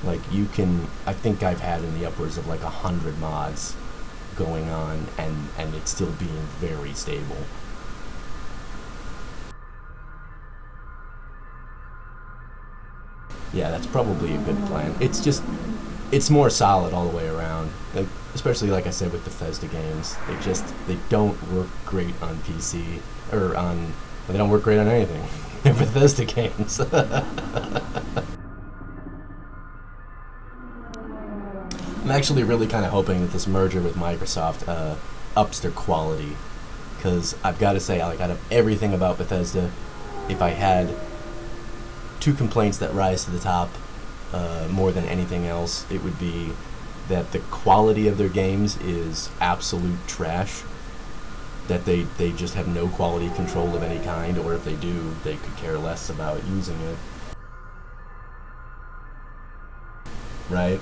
Like, you can, I think I've had in the upwards of like 100 mods going on, and it's still being very stable. Yeah, that's probably a good plan. It's just, it's more solid all the way around. Like, especially, like I said, with Bethesda games. They don't work great on PC, or on, they don't work great on anything. They're Bethesda games. I'm actually really kind of hoping that this merger with Microsoft ups their quality, because I've got to say, like, out of everything about Bethesda, if I had 2 complaints that rise to the top more than anything else, it would be that the quality of their games is absolute trash, that they just have no quality control of any kind, or if they do, they could care less about using it. Right?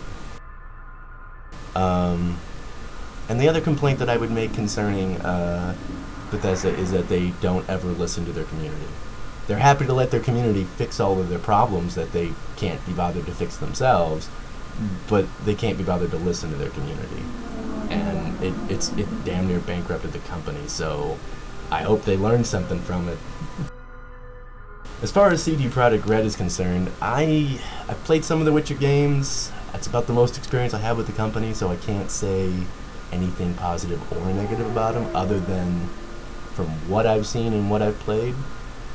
And the other complaint that I would make concerning Bethesda is that they don't ever listen to their community. They're happy to let their community fix all of their problems that they can't be bothered to fix themselves, but they can't be bothered to listen to their community. And it damn near bankrupted the company, so I hope they learned something from it. As far as CD Projekt Red is concerned, I've played some of the Witcher games. That's about the most experience I have with the company, so I can't say anything positive or negative about them, other than from what I've seen and what I've played,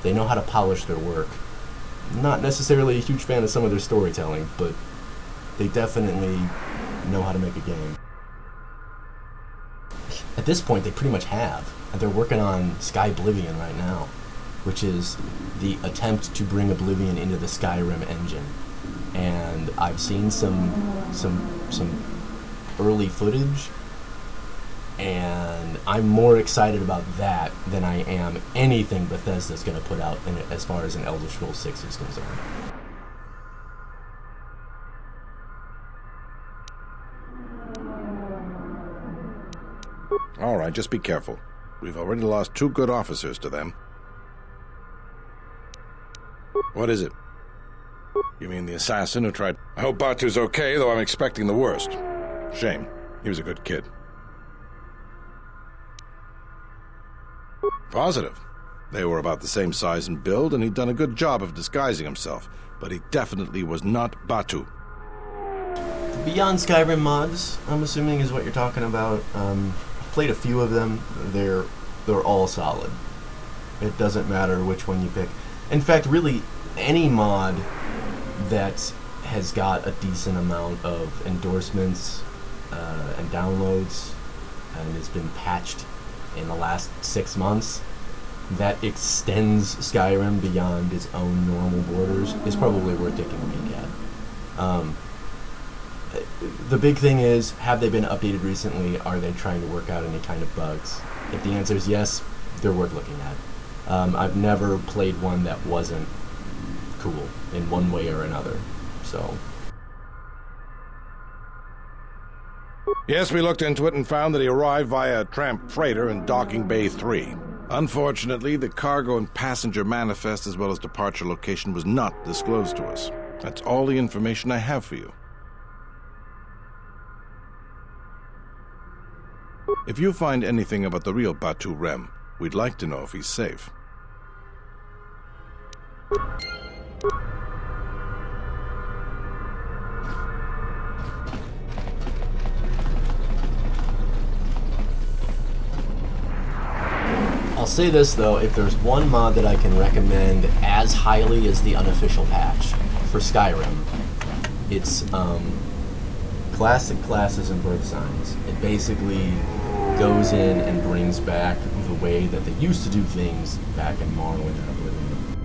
they know how to polish their work. Not necessarily a huge fan of some of their storytelling, but they definitely know how to make a game. At this point, they pretty much have. And they're working on Skyblivion right now, which is the attempt to bring Oblivion into the Skyrim engine. And I've seen some early footage, and I'm more excited about that than I am anything Bethesda's going to put out in it as far as an Elder Scrolls 6 is concerned. All right, just be careful. We've already lost 2 good officers to them. What is it? You mean the assassin who tried... I hope Batu's okay, though I'm expecting the worst. Shame. He was a good kid. Positive. They were about the same size and build, and he'd done a good job of disguising himself. But he definitely was not Batu. The Beyond Skyrim mods, I'm assuming, is what you're talking about. I've played a few of them. They're all solid. It doesn't matter which one you pick. In fact, really, any mod that has got a decent amount of endorsements and downloads and has been patched in the last 6 months that extends Skyrim beyond its own normal borders is probably worth taking a peek at. The big thing is, have they been updated recently? Are they trying to work out any kind of bugs? If the answer is yes, they're worth looking at. I've never played one that wasn't cool in one way or another, so... Yes, we looked into it and found that he arrived via a tramp freighter in Docking Bay 3. Unfortunately, the cargo and passenger manifest as well as departure location was not disclosed to us. That's all the information I have for you. If you find anything about the real Batu Rem, we'd like to know if he's safe. I'll say this though, if there's one mod that I can recommend as highly as the unofficial patch for Skyrim, it's Classic Classes and Birth Signs. It basically goes in and brings back the way that they used to do things back in Morrowind and Oblivion.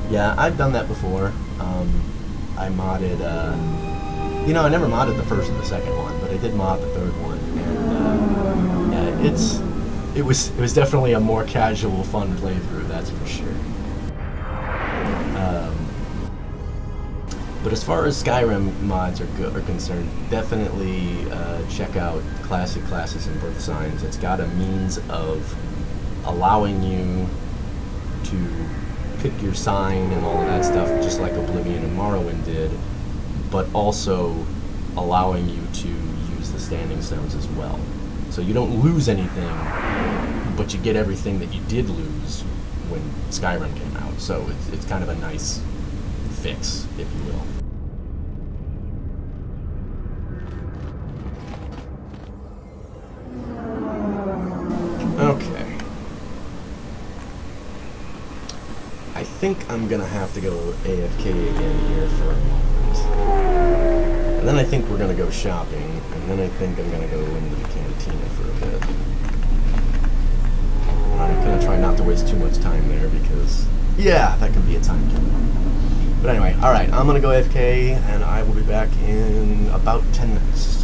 Yeah, I've done that before. I modded, I never modded the first and the second one, but I did mod the third one, and it was definitely a more casual, fun playthrough, that's for sure. But as far as Skyrim mods are concerned, definitely check out Classic Classes and Birth Signs. It's got a means of allowing you to pick your sign and all of that stuff, just like Oblivion and Morrowind did, but also allowing you to use the standing stones as well. So you don't lose anything, but you get everything that you did lose when Skyrim came out. So it's kind of a nice fix, if you will. Okay. I think I'm gonna have to go AFK again here for a moment. And then I think we're gonna go shopping, and then I think I'm gonna go into the cantina for a bit. I'm gonna try not to waste too much time there because, yeah, that can be a time killer. But anyway, alright, I'm gonna go AFK, and I will be back in about 10 minutes.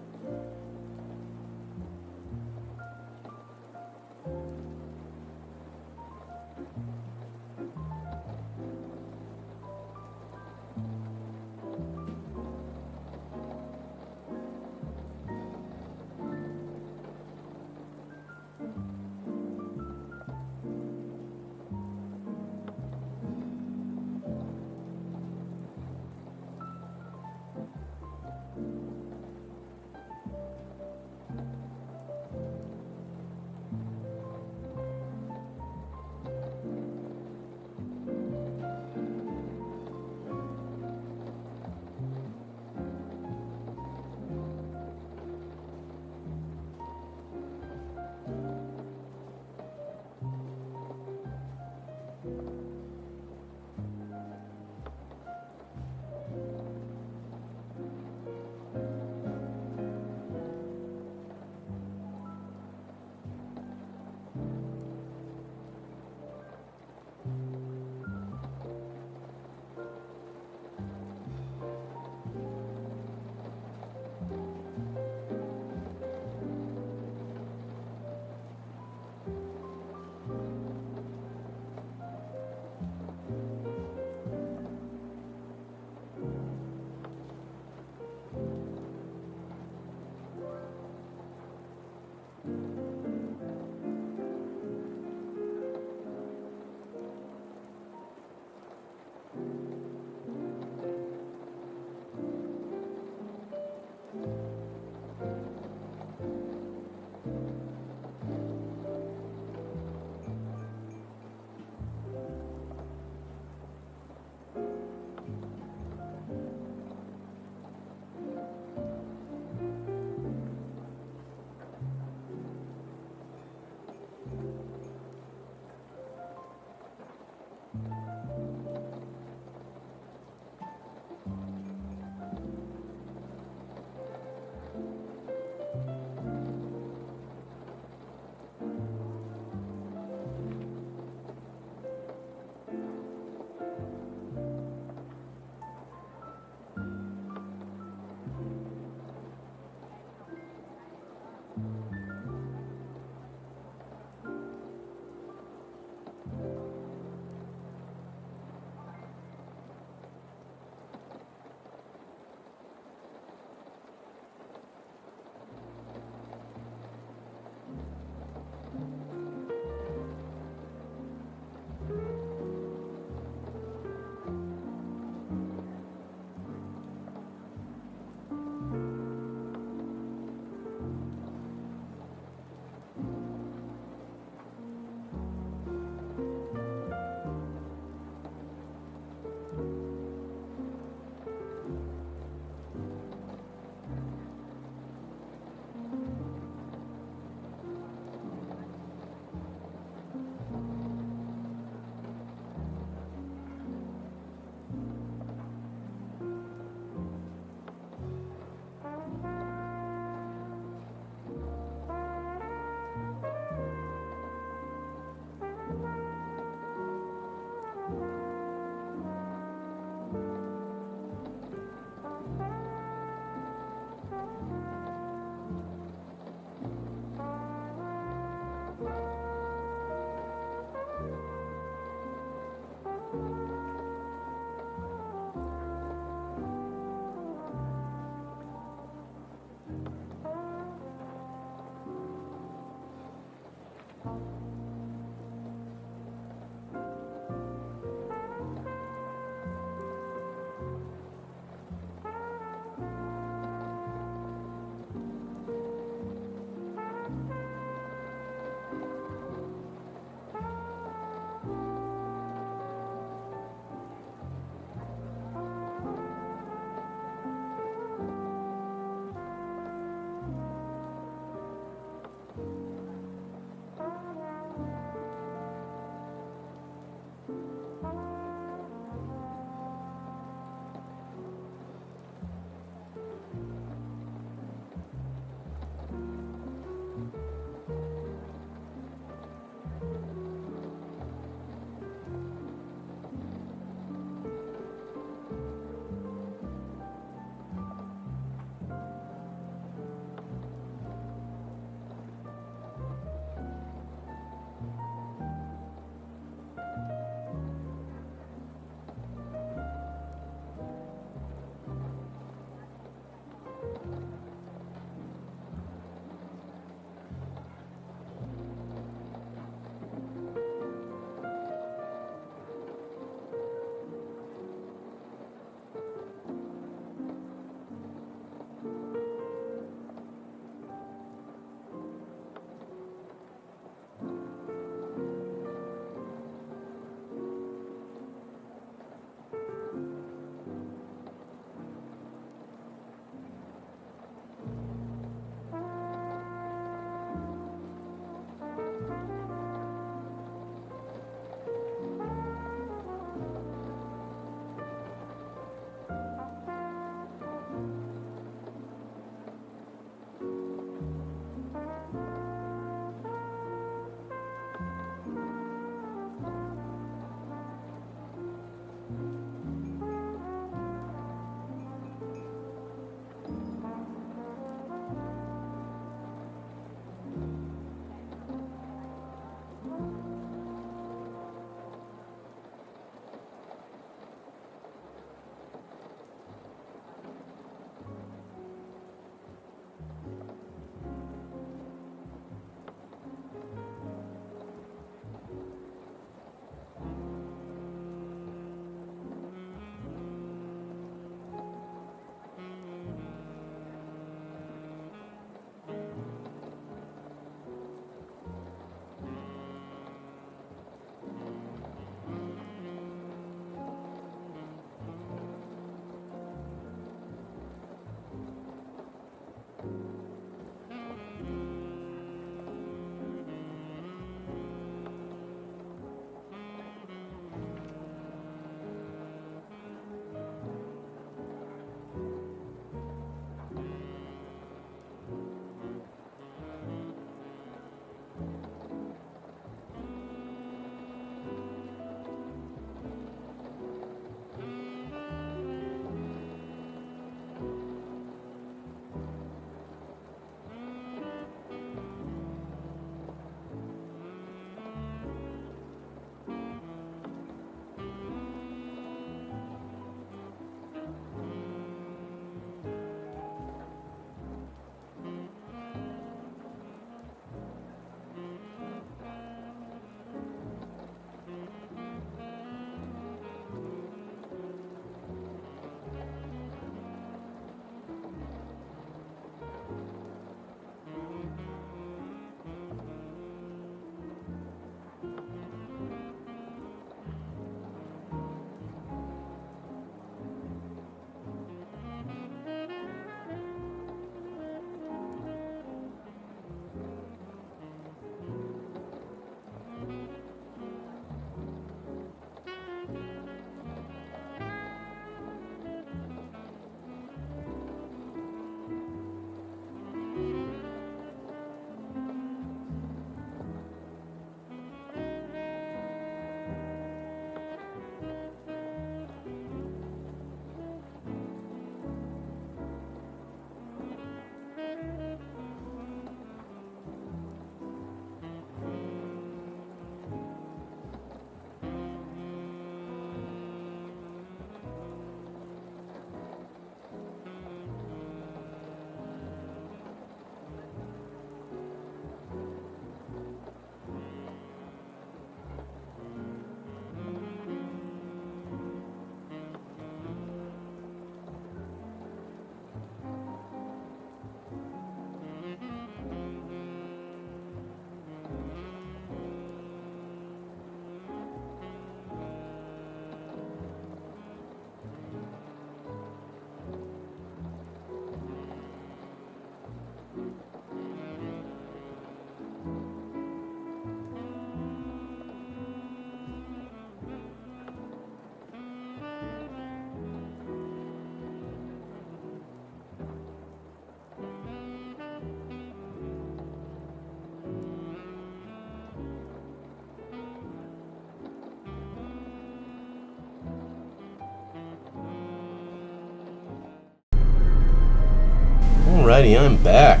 Alrighty, I'm back.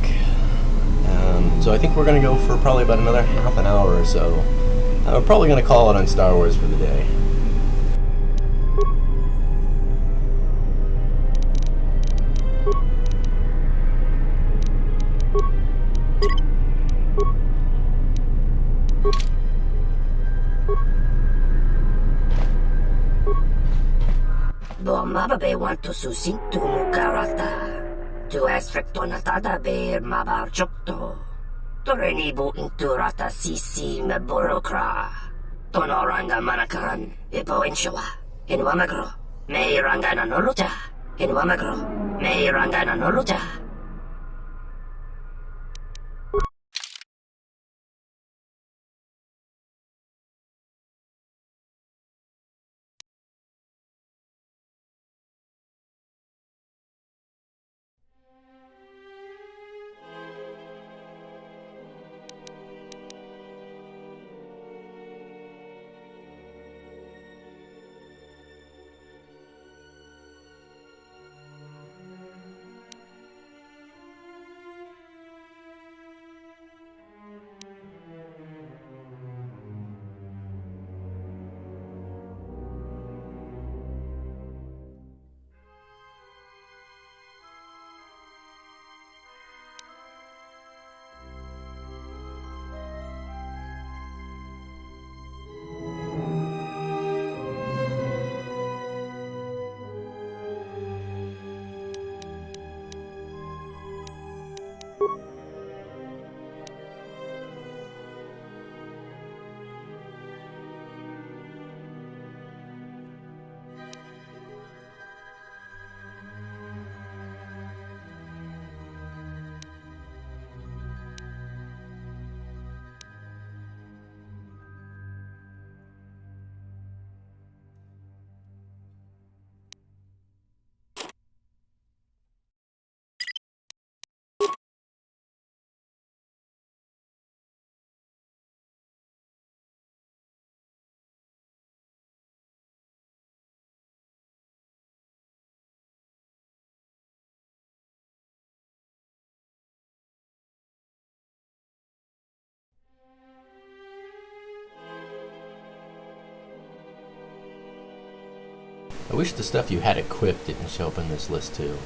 So I think we're going to go for probably about another half an hour or so. We're probably going to call it on Star Wars for the day. Bo mababe want to susintu mukarata. Tu esfrektonatada beer mabar chokto. Torenibu inturata sisi meborokra. Tonoranga manakan. Ipo inshawa. Inwamagro. May rangana noruta. Inwamagro. May rangana noruta. I wish the stuff you had equipped didn't show up in this list too.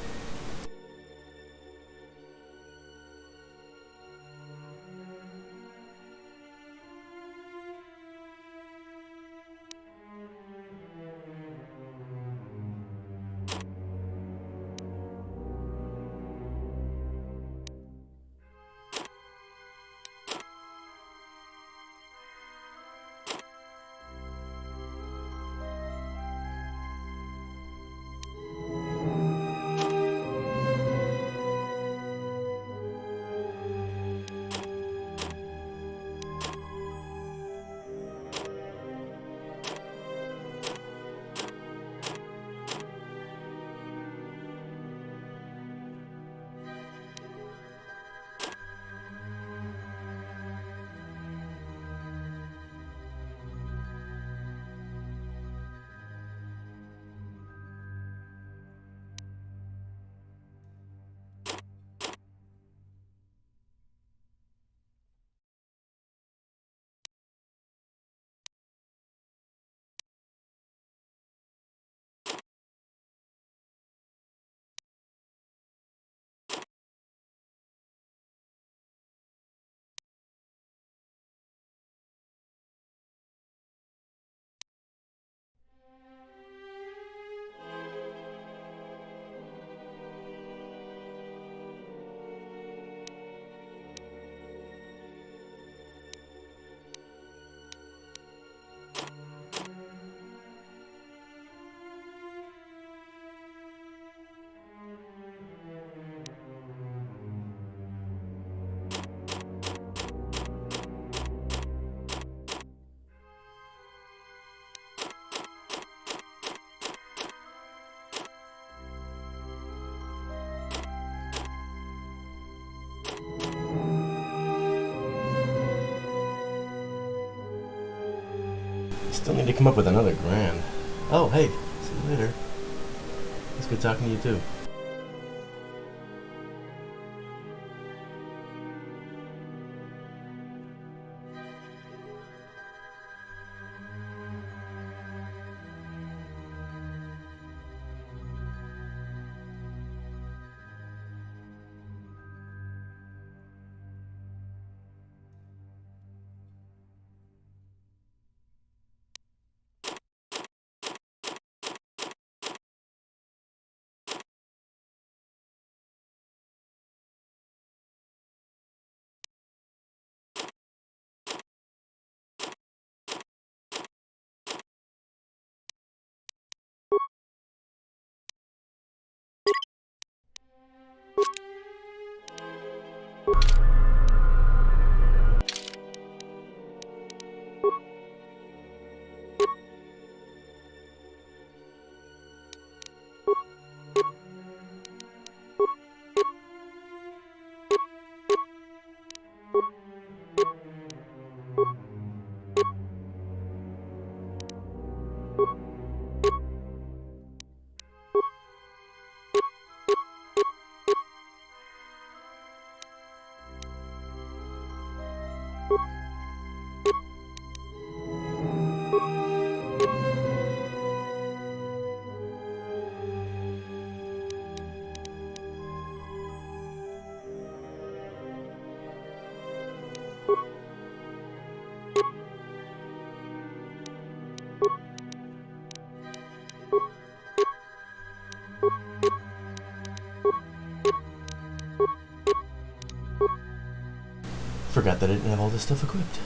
Still need to come up with another grand. Oh, hey, see you later. It's good talking to you too. Forgot that I didn't have all this stuff equipped.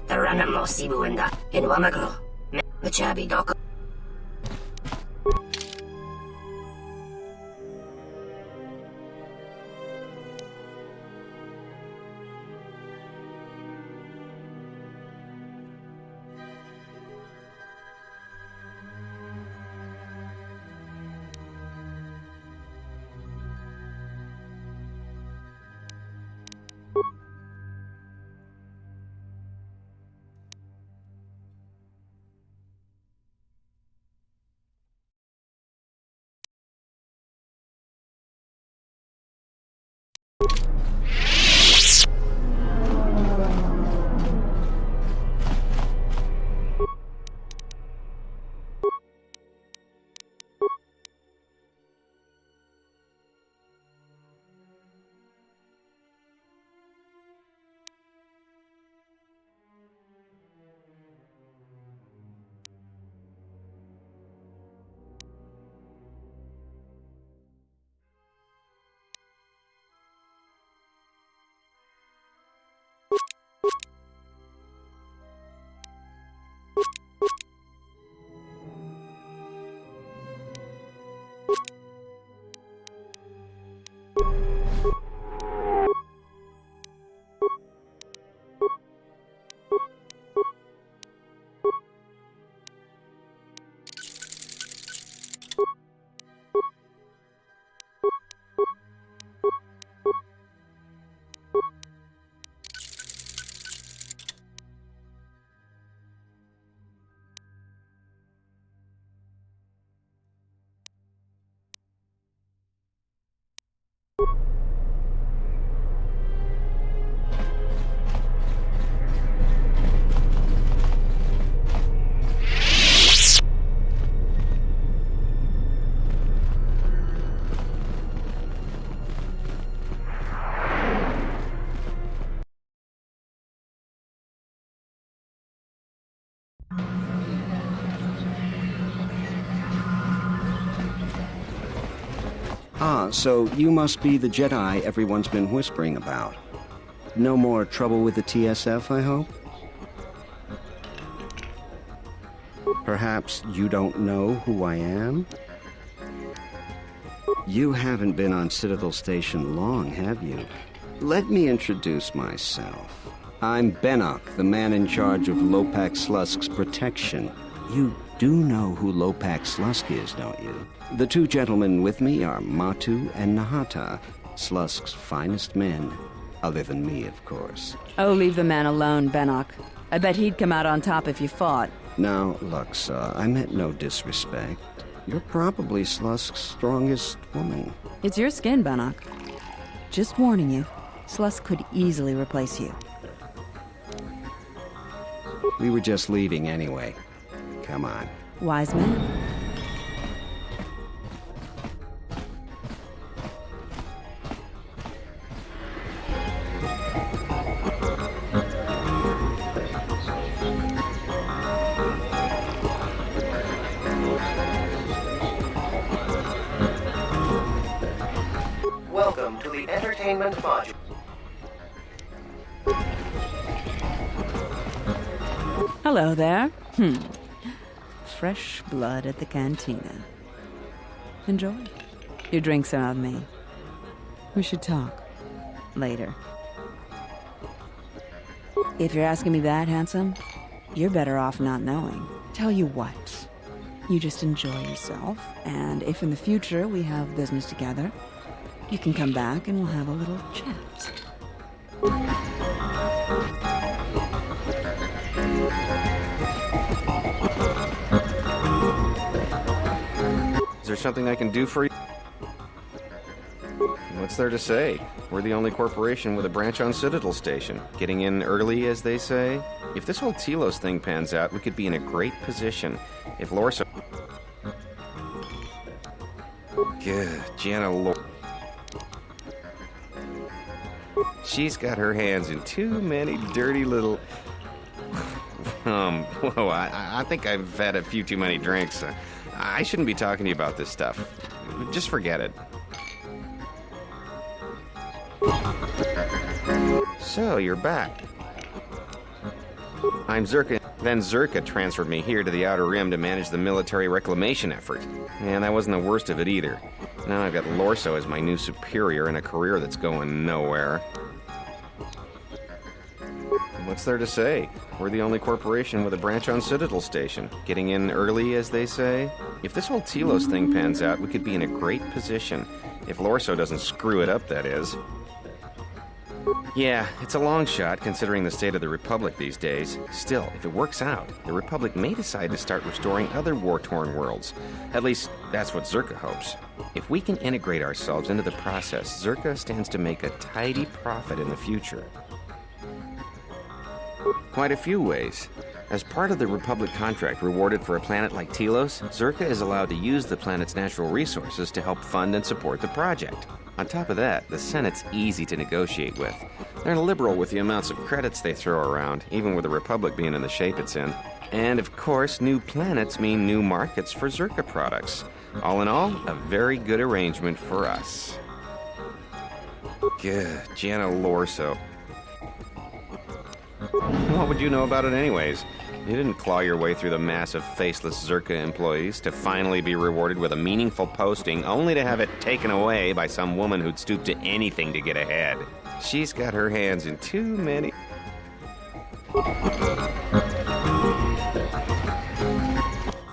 Taranamo Sibuenda in Wamakro. Machabi Doko. Ah, so you must be the Jedi everyone's been whispering about. No more trouble with the TSF, I hope? Perhaps you don't know who I am? You haven't been on Citadel Station long, have you? Let me introduce myself. I'm Bennock, the man in charge of Lopak Slusk's protection. You do know who Lopak Slusk is, don't you? The two gentlemen with me are Matu and Nahata, Slusk's finest men. Other than me, of course. Oh, leave the man alone, Bennock. I bet he'd come out on top if you fought. Now, Luxa, I meant no disrespect. You're probably Slusk's strongest woman. It's your skin, Bennock. Just warning you, Slusk could easily replace you. We were just leaving anyway. Come on. Wise man. Welcome to the entertainment module. Hello there. Fresh blood at the cantina. Enjoy. Your drinks are on me. We should talk. Later. If you're asking me that, handsome, you're better off not knowing. Tell you what. You just enjoy yourself, and if in the future we have business together, you can come back and we'll have a little chat. Is there something I can do for you? What's there to say? We're the only corporation with a branch on Citadel Station. Getting in early, as they say. If this whole Telos thing pans out, we could be in a great position. If Lorsa... Good, Jana Lor... She's got her hands in too many dirty little... Whoa, I think I've had a few too many drinks. I shouldn't be talking to you about this stuff. Just forget it. So, you're back. I'm Zerka. Then Zerka transferred me here to the Outer Rim to manage the military reclamation effort. And that wasn't the worst of it either. Now I've got Lorso as my new superior in a career that's going nowhere. What's there to say? We're the only corporation with a branch on Citadel Station. Getting in early, as they say. If this whole Telos thing pans out, we could be in a great position. If Lorso doesn't screw it up, that is. Yeah, it's a long shot considering the state of the Republic these days. Still, if it works out, the Republic may decide to start restoring other war-torn worlds. At least, that's what Zerka hopes. If we can integrate ourselves into the process, Zerka stands to make a tidy profit in the future. Quite a few ways. As part of the Republic contract rewarded for a planet like Telos, Zerka is allowed to use the planet's natural resources to help fund and support the project. On top of that, the Senate's easy to negotiate with. They're liberal with the amounts of credits they throw around, even with the Republic being in the shape it's in. And of course, new planets mean new markets for Zerka products. All in all, a very good arrangement for us. Good, Jana Lorso. What would you know about it anyways? You didn't claw your way through the mass of faceless Zerka employees to finally be rewarded with a meaningful posting, only to have it taken away by some woman who'd stoop to anything to get ahead. She's got her hands in too many...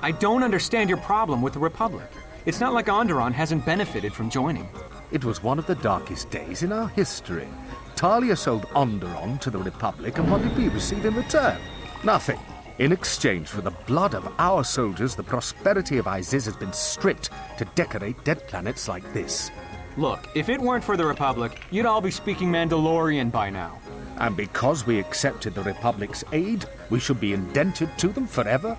I don't understand your problem with the Republic. It's not like Onderon hasn't benefited from joining. It was one of the darkest days in our history. Talia sold Onderon to the Republic, and what did we receive in return? Nothing. In exchange for the blood of our soldiers, the prosperity of Iziz has been stripped to decorate dead planets like this. Look, if it weren't for the Republic, you'd all be speaking Mandalorian by now. And because we accepted the Republic's aid, we should be indented to them forever?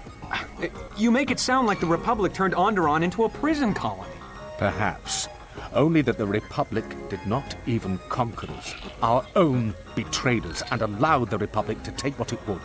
You make it sound like the Republic turned Onderon into a prison colony. Perhaps. Only that the Republic did not even conquer us. Our own betrayed us and allowed the Republic to take what it would.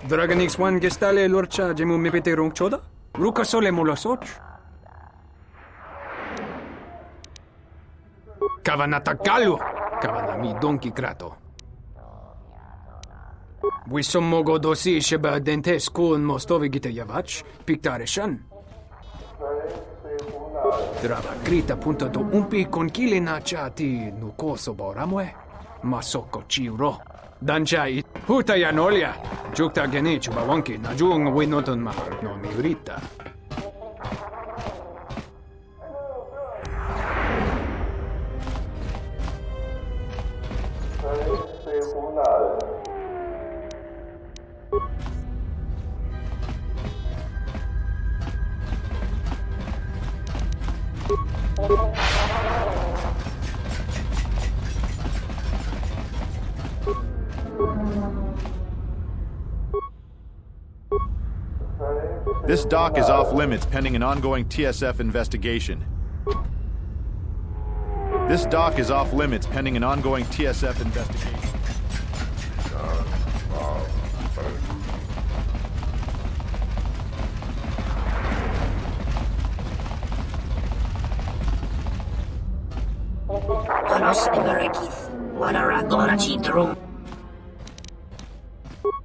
Dragon X1 gestale lorcha jemu mepete rong choda? Ruka sole mulasoch? Kavanata galu! Kavanami donki krato. Wisommogo dosi sheba dentes kun mostovi gita yavach, piktareshan. Drava grita punta do umpi con kilina chati nukoso boramwe. Masoko chiro. Danchai, huta yanolia. Jukta geni chubawanki najung winoton mahar no migrita. This dock is off limits pending an ongoing TSF investigation. This dock is off limits pending an ongoing TSF investigation. Donos Emeragith, Wanara Gorachi Drum.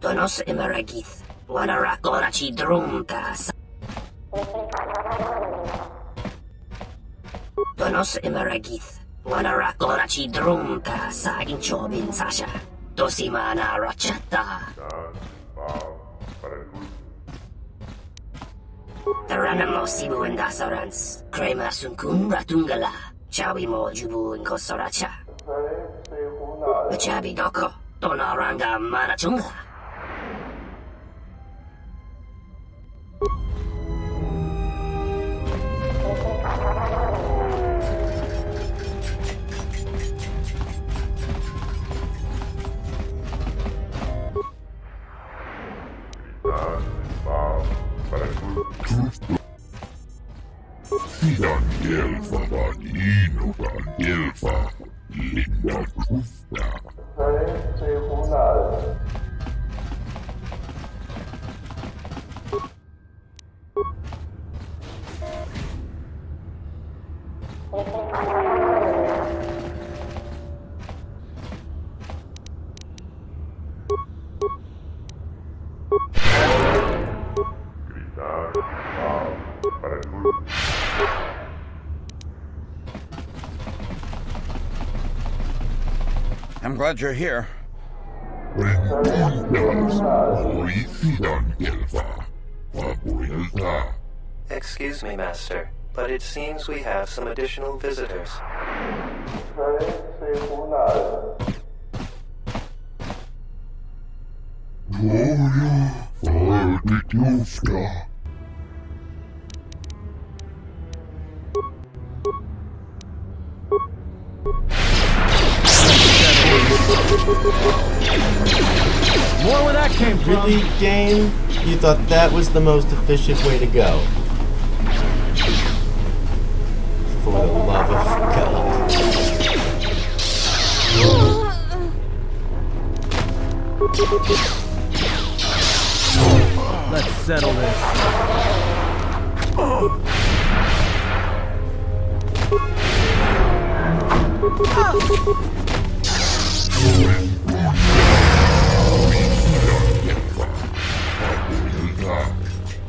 Donos Emeragith, Wanara Gorachi Drum Tas. Donos Emeragith, Wanara Gorachi Drum Tas in Chobin Sasha. Dosimana Rachata. Taranamo Sibu and Dasarans, Krema Sunkun Ratungala. Chabi mo jubu in Kosoracha. Chabi doko, Donaranga Manachunga. Sidan Gelfa van Inogan Gelfa, Linda Tufta. I'm glad you're here. Excuse me, Master, but it seems we have some additional visitors. More where that came from. Really, game? You thought that was the most efficient way to go? For the love of God. Let's settle this.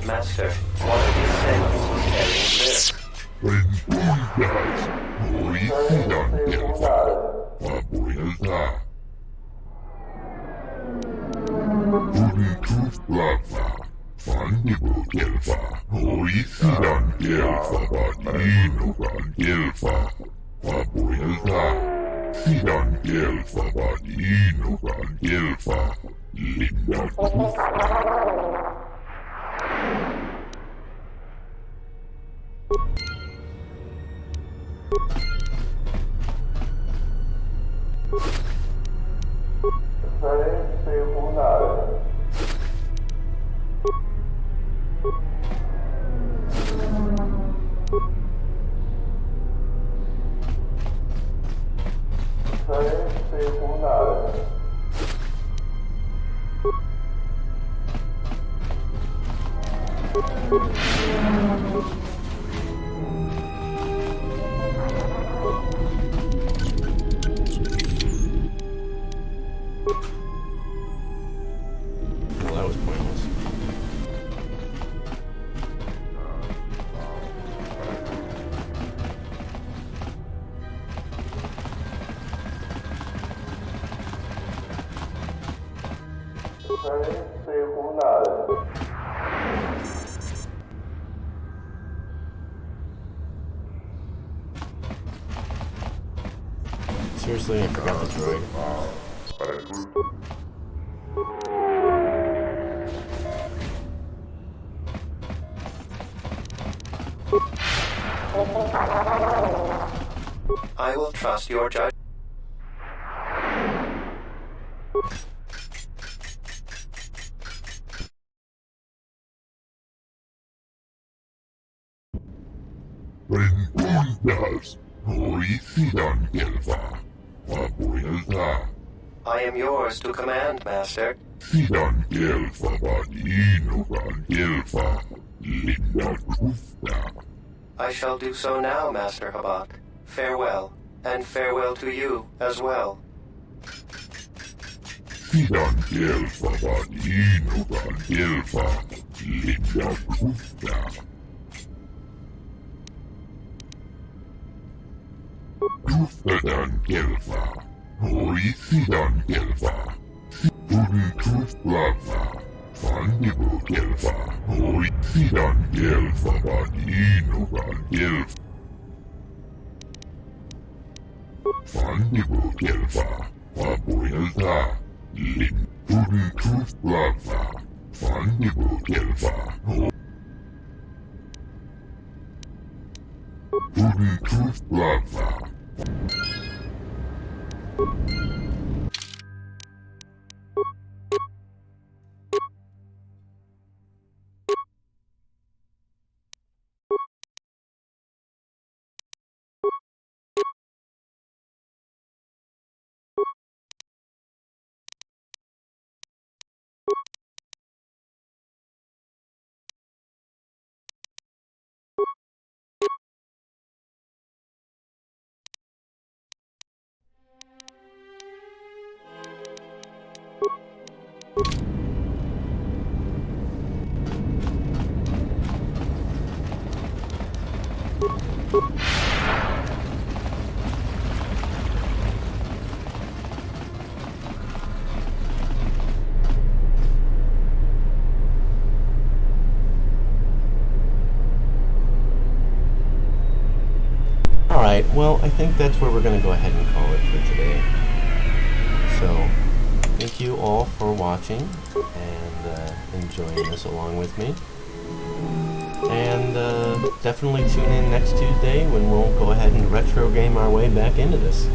Master, one of these sailors was carrying this. Well, that was pointless. Seriously, I forgot the droid. I will trust your judgment. Bengundas, Horithidan Gelva, Fabuelta, I am yours to command, Master. Thidan Gelva Vadinogan Gelva, Linda Trufta. I shall do so now, Master Habak. Farewell, and farewell to you as well. Thidan Gelva Vadinogan Gelva, Linda Trufta. Truftadan Gelva, Horithidan Gelva, Thudun Truflava, Fandibu Gelva, Horithidan Gelva Vadinogan Gelva. Fandibu Gelva, Fabuelta, Lin Thudun Truflava, Fandibu Gelva, Thudun Truflava. Alright, well, I think that's where we're going to go ahead and call it for today. So, thank you all for watching and enjoying this along with me. And definitely tune in next Tuesday when we'll go ahead and retro game our way back into this.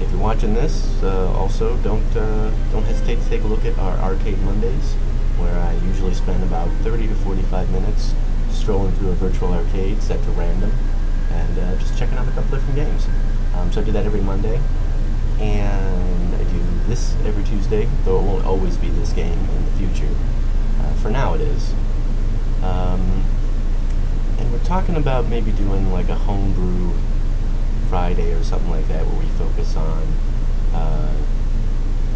If you're watching this, also don't hesitate to take a look at our Arcade Mondays, where I usually spend about 30 to 45 minutes strolling through a virtual arcade set to random and just checking out a couple different games. So I do that every Monday, and I do this every Tuesday, though it won't always be this game in the future. For now it is. And we're talking about maybe doing like a homebrew Friday or something like that, where we focus on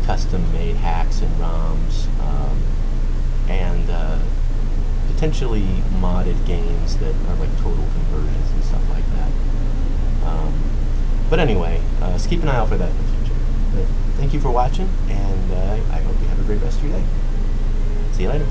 custom-made hacks and ROMs, and potentially modded games that are like total conversions and stuff like that. But anyway, so keep an eye out for that in the future. But thank you for watching, and I hope you have a great rest of your day. See you later.